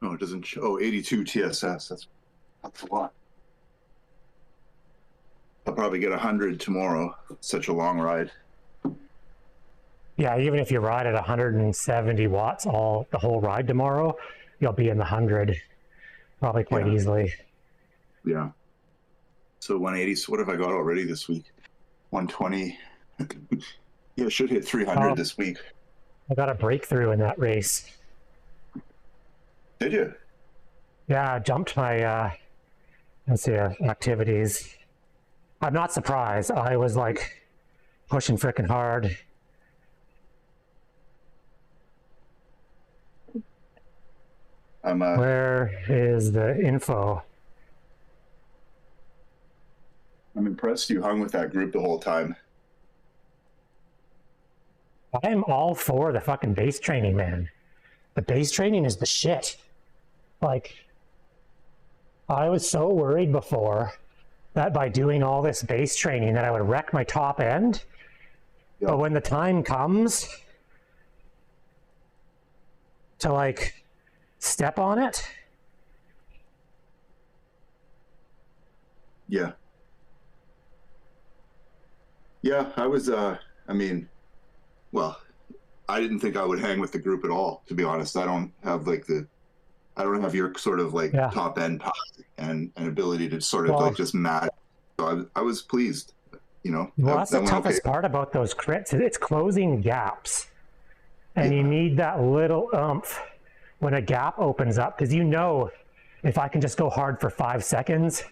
Oh, it doesn't show. Oh, 82 TSS. That's a lot. I'll probably get 100 tomorrow. Such a long ride. yeah, even if you ride at 170 watts the whole ride tomorrow, you'll be in the 100 probably quite easily. Yeah. So 180. So what have I got already this week? 120. Yeah, should hit 300 this week. I got a breakthrough in that race. Did you? Yeah, I jumped my Let's see, activities. I'm not surprised. I was like pushing freaking hard. Where is the info? I'm impressed you hung with that group the whole time. I am all for the fucking base training, man. The base training is the shit. Like, I was so worried before that by doing all this base training that I would wreck my top end. Yeah. But when the time comes to like step on it. Yeah. Yeah, I was, I mean, well, I didn't think I would hang with the group at all, to be honest. I don't have like I don't have your sort of like top end power and ability to sort of like just mad. So I was pleased, you know. Well, that's the toughest part about those crits. It's closing gaps. And you need that little oomph when a gap opens up, because you know if I can just go hard for 5 seconds,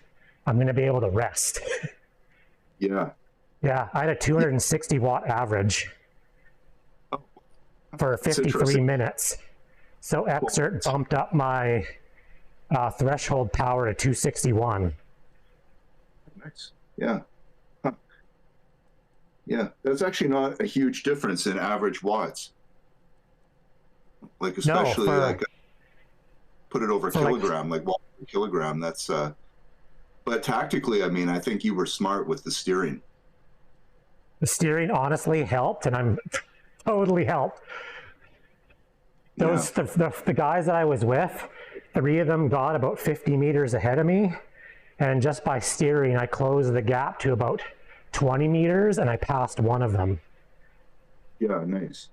I'm going to be able to rest. Yeah. Yeah, I had a 260 watt average for 53 minutes. So Exert bumped up my threshold power to 261. Nice. Yeah. Huh. Yeah, that's actually not a huge difference in average watts. Like especially like put it over kilogram, like watt per kilogram. That's but tactically, I mean, I think you were smart with the steering. The steering honestly helped, and I'm totally helped. Those the guys that I was with, 3 of them got about 50 meters ahead of me, and just by steering, I closed the gap to about 20 meters, and I passed one of them. Yeah, nice.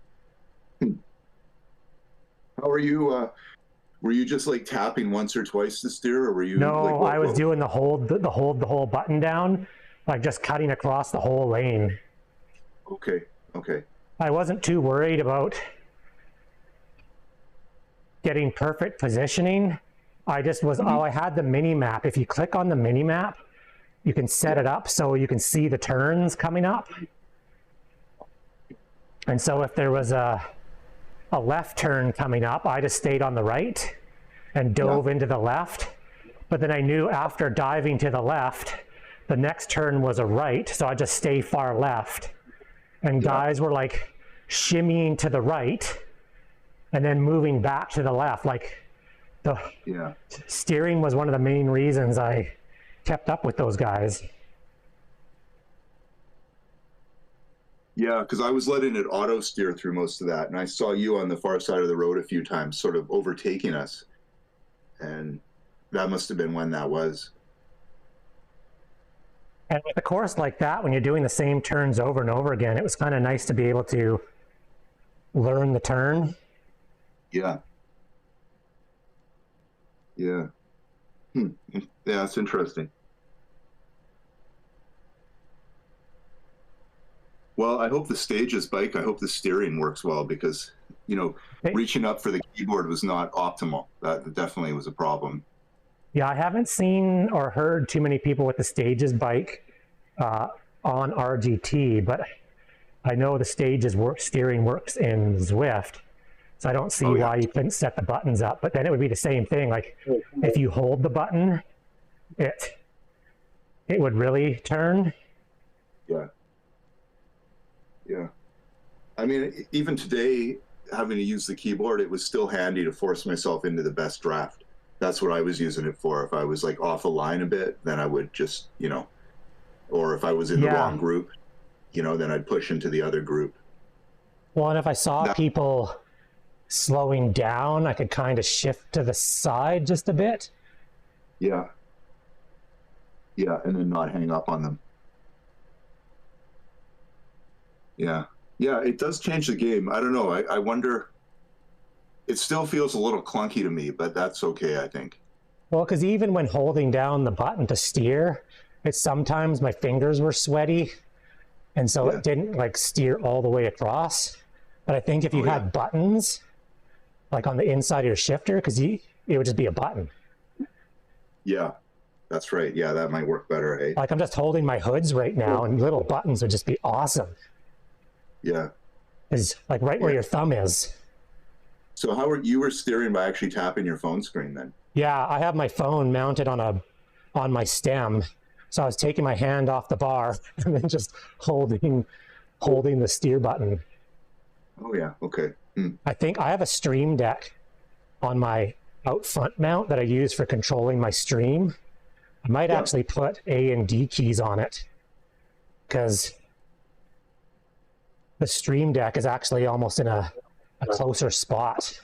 How are you? Were you just like tapping once or twice to steer, or were you? No, like, I was doing the hold the whole button down, like just cutting across the whole lane. Okay. Okay. I wasn't too worried about getting perfect positioning. I just was, I had the mini map. If you click on the mini map, you can set it up so you can see the turns coming up. And so if there was a left turn coming up, I just stayed on the right and dove into the left. But then I knew after diving to the left, the next turn was a right, so I just stay far left. And guys were like shimmying to the right and then moving back to the left. Like the steering was one of the main reasons I kept up with those guys. Yeah, because I was letting it auto steer through most of that, and I saw you on the far side of the road a few times, sort of overtaking us, and that must have been when that was. And with a course like that, when you're doing the same turns over and over again, it was kind of nice to be able to learn the turn. Yeah. Yeah. Yeah, that's interesting. Well, I hope the Stages bike, I hope the steering works well, because, you know, reaching up for the keyboard was not optimal. That definitely was a problem. Yeah, I haven't seen or heard too many people with the Stages bike on RGT, but I know the Stages steering works in Zwift, so I don't see why you couldn't set the buttons up. But then it would be the same thing. Like if you hold the button, it would really turn. Yeah. Yeah. I mean, even today, having to use the keyboard, it was still handy to force myself into the best draft. That's what I was using it for. If I was like off a line a bit, then I would just, you know, or if I was in the wrong group, you know, then I'd push into the other group. Well, and if I saw people slowing down, I could kind of shift to the side just a bit. Yeah. Yeah, and then not hang up on them. Yeah. Yeah, it does change the game. I don't know. I wonder. It still feels a little clunky to me, but that's okay, I think. Well, because even when holding down the button to steer, sometimes my fingers were sweaty, and so it didn't like steer all the way across. But I think if you had buttons, like on the inside of your shifter, because it would just be a button. Yeah. That's right. Yeah, that might work better, eh? Like I'm just holding my hoods right now, and little buttons would just be awesome. Yeah. Is like right where Yeah. your thumb is. So how were you were steering by actually tapping your phone screen then? Yeah, I have my phone mounted on my stem, so I was taking my hand off the bar and then just holding the steer button. Oh yeah. Okay. Hmm. I think I have a stream deck on my out front mount that I use for controlling my stream. I might Yeah. actually put A and D keys on it because the stream deck is actually almost in a closer spot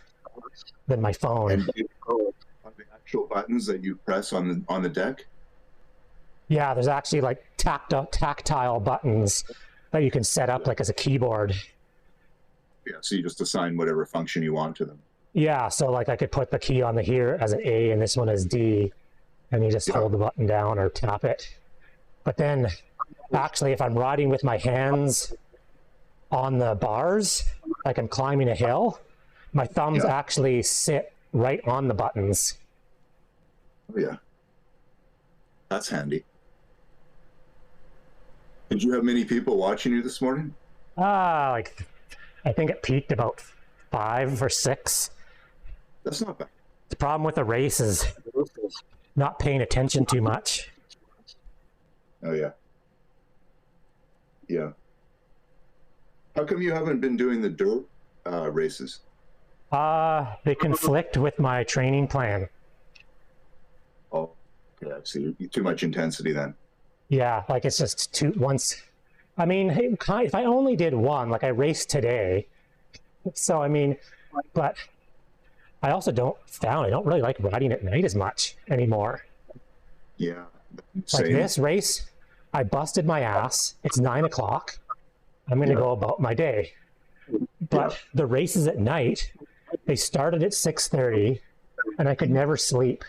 than my phone. And you know, on the actual buttons that you press on the deck? Yeah, there's actually like tactile buttons that you can set up like as a keyboard. Yeah. So you just assign whatever function you want to them. Yeah, so like I could put the key on the here as an A and this one as D, and you just hold the button down or tap it. But then actually if I'm riding with my hands on the bars, like I'm climbing a hill, my thumbs actually sit right on the buttons. Oh yeah. That's handy. Did you have many people watching you this morning? Like I think it peaked about 5 or 6. That's not bad. The problem with the race is not paying attention too much. Oh yeah. Yeah. How come you haven't been doing the dirt races? They conflict with my training plan. Oh, yeah. I see. Too much intensity then. Yeah, like it's just too once. I mean, if I only did one, like I raced today, so I mean, but I also I don't really like riding at night as much anymore. Yeah. Like Same. this race, I busted my ass. It's 9 o'clock. I'm going to go about my day. But the races at night, they started at 6:30, and I could never sleep.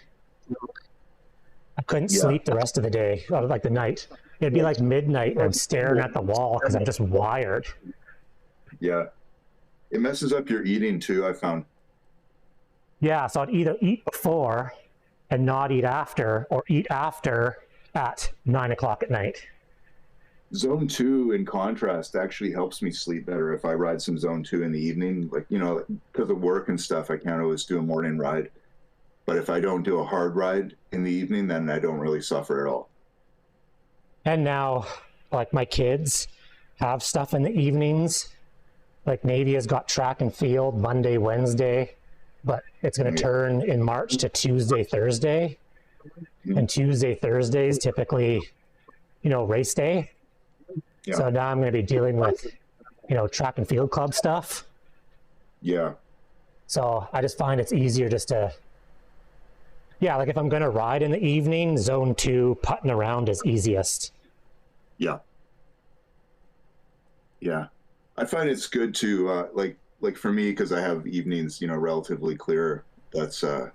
I couldn't sleep the rest of the day, like the night. It'd be like midnight, and I'm staring at the wall because I'm just wired. Yeah. It messes up your eating too, I found. Yeah, so I'd either eat before and not eat after, or eat after at 9 o'clock at night. Zone 2, in contrast, actually helps me sleep better if I ride some Zone 2 in the evening. Like, you know, because of work and stuff, I can't always do a morning ride. But if I don't do a hard ride in the evening, then I don't really suffer at all. And now, like my kids have stuff in the evenings. Like Navy has got track and field Monday, Wednesday, but it's going to turn in March to Tuesday, Thursday. And Tuesday, Thursday is typically, race day. Yeah. So now I'm going to be dealing with, track and field club stuff. Yeah. So I just find it's easier just to, like if I'm going to ride in the evening, Zone 2, putting around is easiest. Yeah. Yeah. I find it's good to, like for me, because I have evenings, relatively clear. That's, I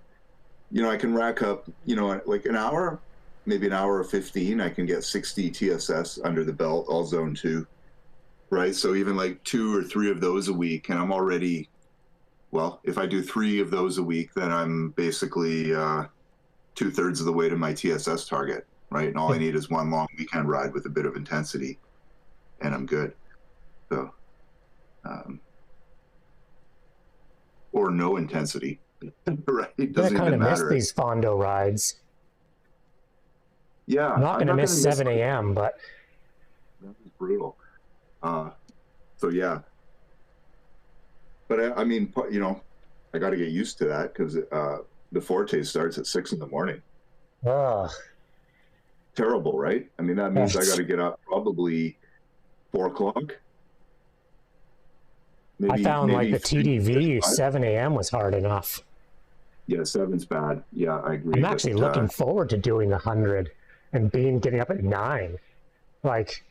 can rack up, like an hour, maybe an hour or 15, I can get 60 TSS under the belt, all Zone 2, right? So even like 2 or 3 of those a week, and I'm already, well, if I do 3 of those a week, then I'm basically 2/3 of the way to my TSS target, right? And all I need is one long weekend ride with a bit of intensity, and I'm good. So, or no intensity, right? It doesn't I'm going to even miss matter. these Fondo rides. Yeah, I'm not going to miss 7 a.m., but that was brutal. So yeah, but I mean, I got to get used to that because the Forte starts at 6 in the morning. Terrible, right? I mean, that means I got to get up probably 4 o'clock. I found like the 3, TDV 5. 7 a.m. was hard enough. Yeah, 7's bad. Yeah, I agree. I'm actually looking forward to doing the 100 and getting up at 9. Like,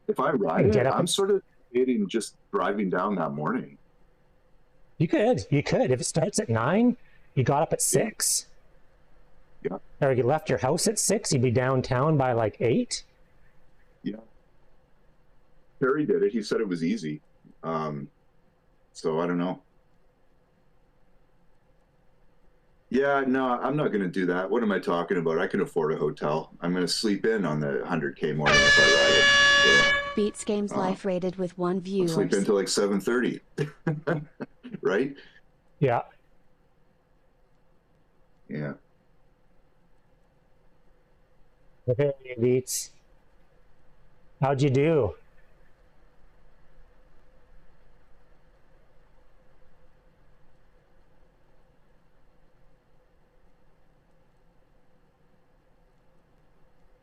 if I ride it, I'm at, sort of debating just driving down that morning. You could. If it starts at 9, you got up at 6. Yeah. Or you left your house at 6, you'd be downtown by like 8. Yeah. Perry did it. He said it was easy. So I don't know. Yeah, no, I'm not going to do that. What am I talking about? I can afford a hotel. I'm going to sleep in on the 100K morning if I ride it. Beats Games So, Life rated with 1 I'll sleep viewers. until like 7:30, right? Yeah. Yeah. Hey, Beats. How'd you do?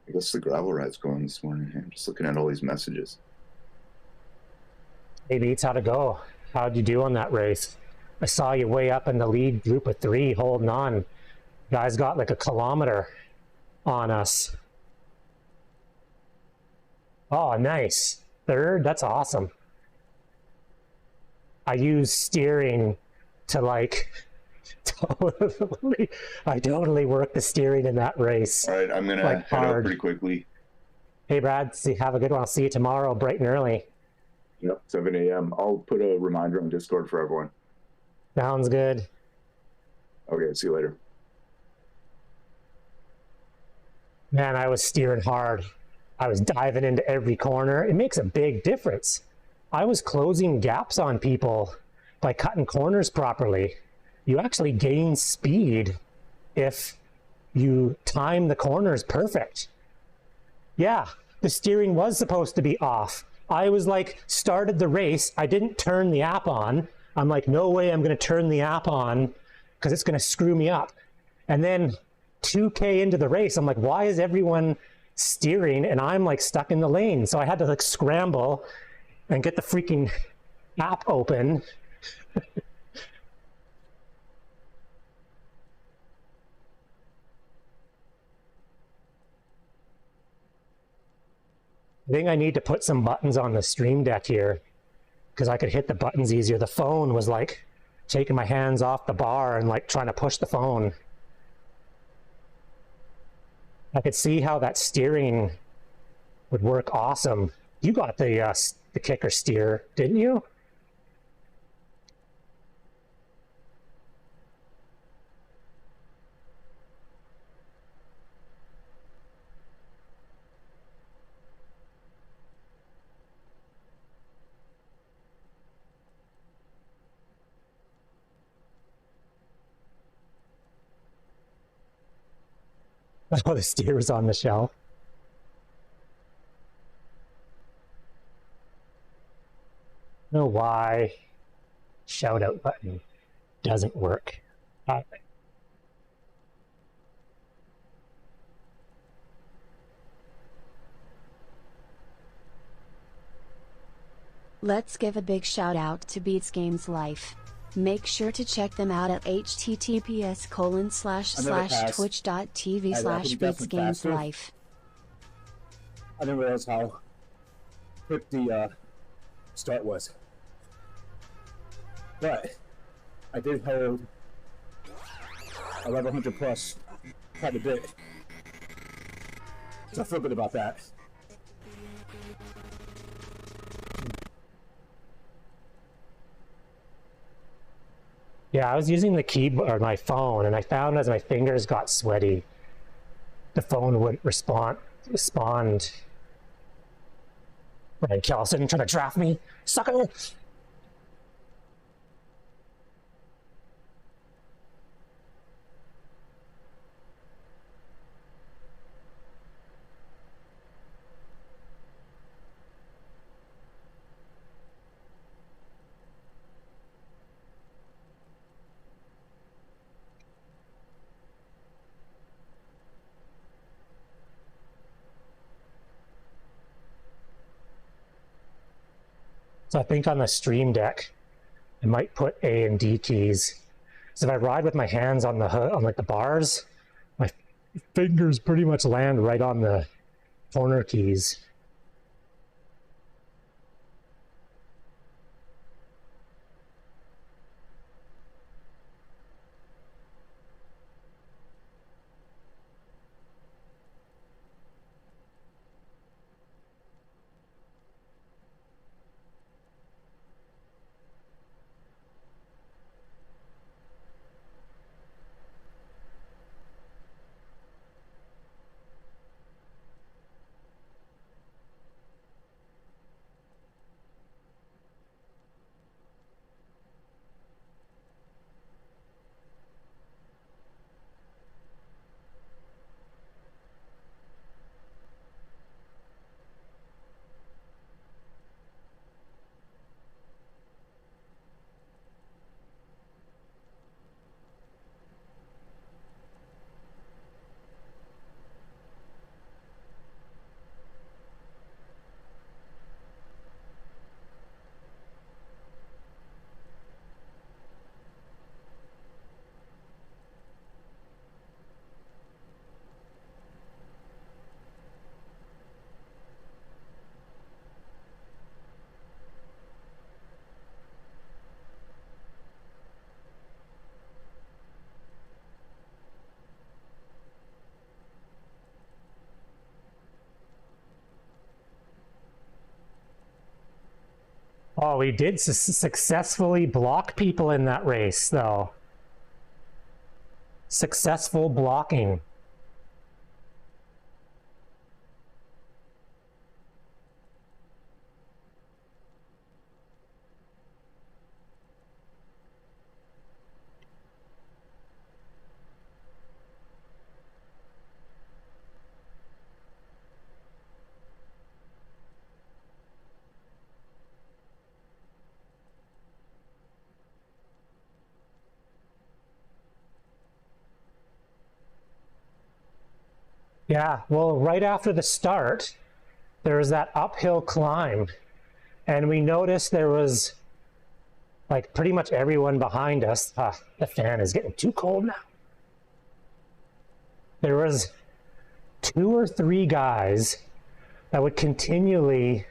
I guess the gravel ride's going this morning. I'm just looking at all these messages. Hey, Beats, how'd it go? How'd you do on that race? I saw you way up in the lead group of 3 holding on. Guys got like a kilometer on us. Oh, nice. Third? That's awesome. I use steering to like I totally worked the steering in that race. All right, I'm going to Like head out hard. pretty quickly. Hey, Brad, have a good one. I'll see you tomorrow bright and early. Yep, 7 a.m. I'll put a reminder on Discord for everyone. Sounds good. Okay, see you later. Man, I was steering hard. I was diving into every corner. It makes a big difference. I was closing gaps on people by cutting corners properly. You actually gain speed if you time the corners perfect. Yeah, the steering was supposed to be off. I was like, started the race. I didn't turn the app on. I'm like, no way I'm going to turn the app on because it's going to screw me up. And then 2K into the race, I'm like, why is everyone steering and I'm like stuck in the lane? So I had to like scramble and get the freaking app open. I think I need to put some buttons on the stream deck here because I could hit the buttons easier. The phone was like taking my hands off the bar and like trying to push the phone. I could see how that steering would work awesome. You got the kicker steer, didn't you? Oh, the steer was on the shelf. No, why shout out button doesn't work. Let's give a big shout out to Beats Games Life. Make sure to check them out at https://twitch.tv/beatsgameslife. I didn't realize how quick the start was. But I did hold 1100 plus quite a bit. So I feel good about that. Yeah, I was using the keyboard or my phone, and I found as my fingers got sweaty, the phone wouldn't respond. Right, Kelson trying to draft me, sucker. So I think on the stream deck, I might put A and D keys. So if I ride with my hands on the on like the bars, my fingers pretty much land right on the corner keys. Oh, we did successfully block people in that race, though. Successful blocking. Yeah, well, right after the start, there was that uphill climb, and we noticed there was like pretty much everyone behind us. The fan is getting too cold now. There was 2 or 3 guys that would continually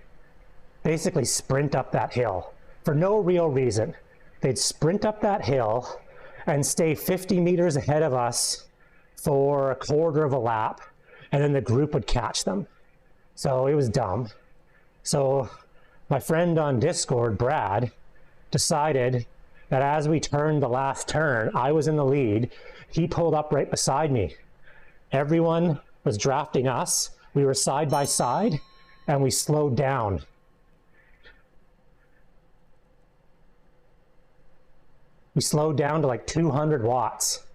basically sprint up that hill for no real reason. They'd sprint up that hill and stay 50 meters ahead of us for a quarter of a lap, and then the group would catch them. So it was dumb. So my friend on Discord, Brad, decided that as we turned the last turn, I was in the lead. He pulled up right beside me. Everyone was drafting us. We were side by side, and we slowed down. We slowed down to like 200 watts.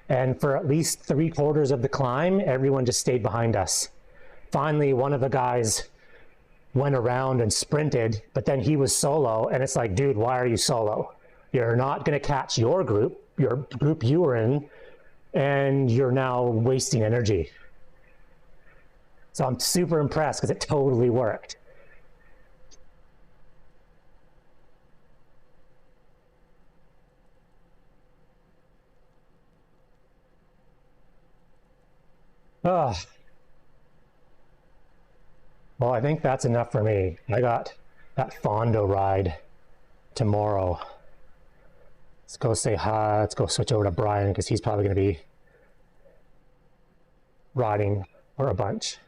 And for at least 3/4 of the climb, everyone just stayed behind us. Finally, one of the guys went around and sprinted, but then he was solo, and it's like, dude, why are you solo? You're not gonna catch your group you were in, and you're now wasting energy. So I'm super impressed because it totally worked. Oh, well, I think that's enough for me. I got that Fondo ride tomorrow. Let's go say hi. Let's go switch over to Brian because he's probably going to be riding for a bunch.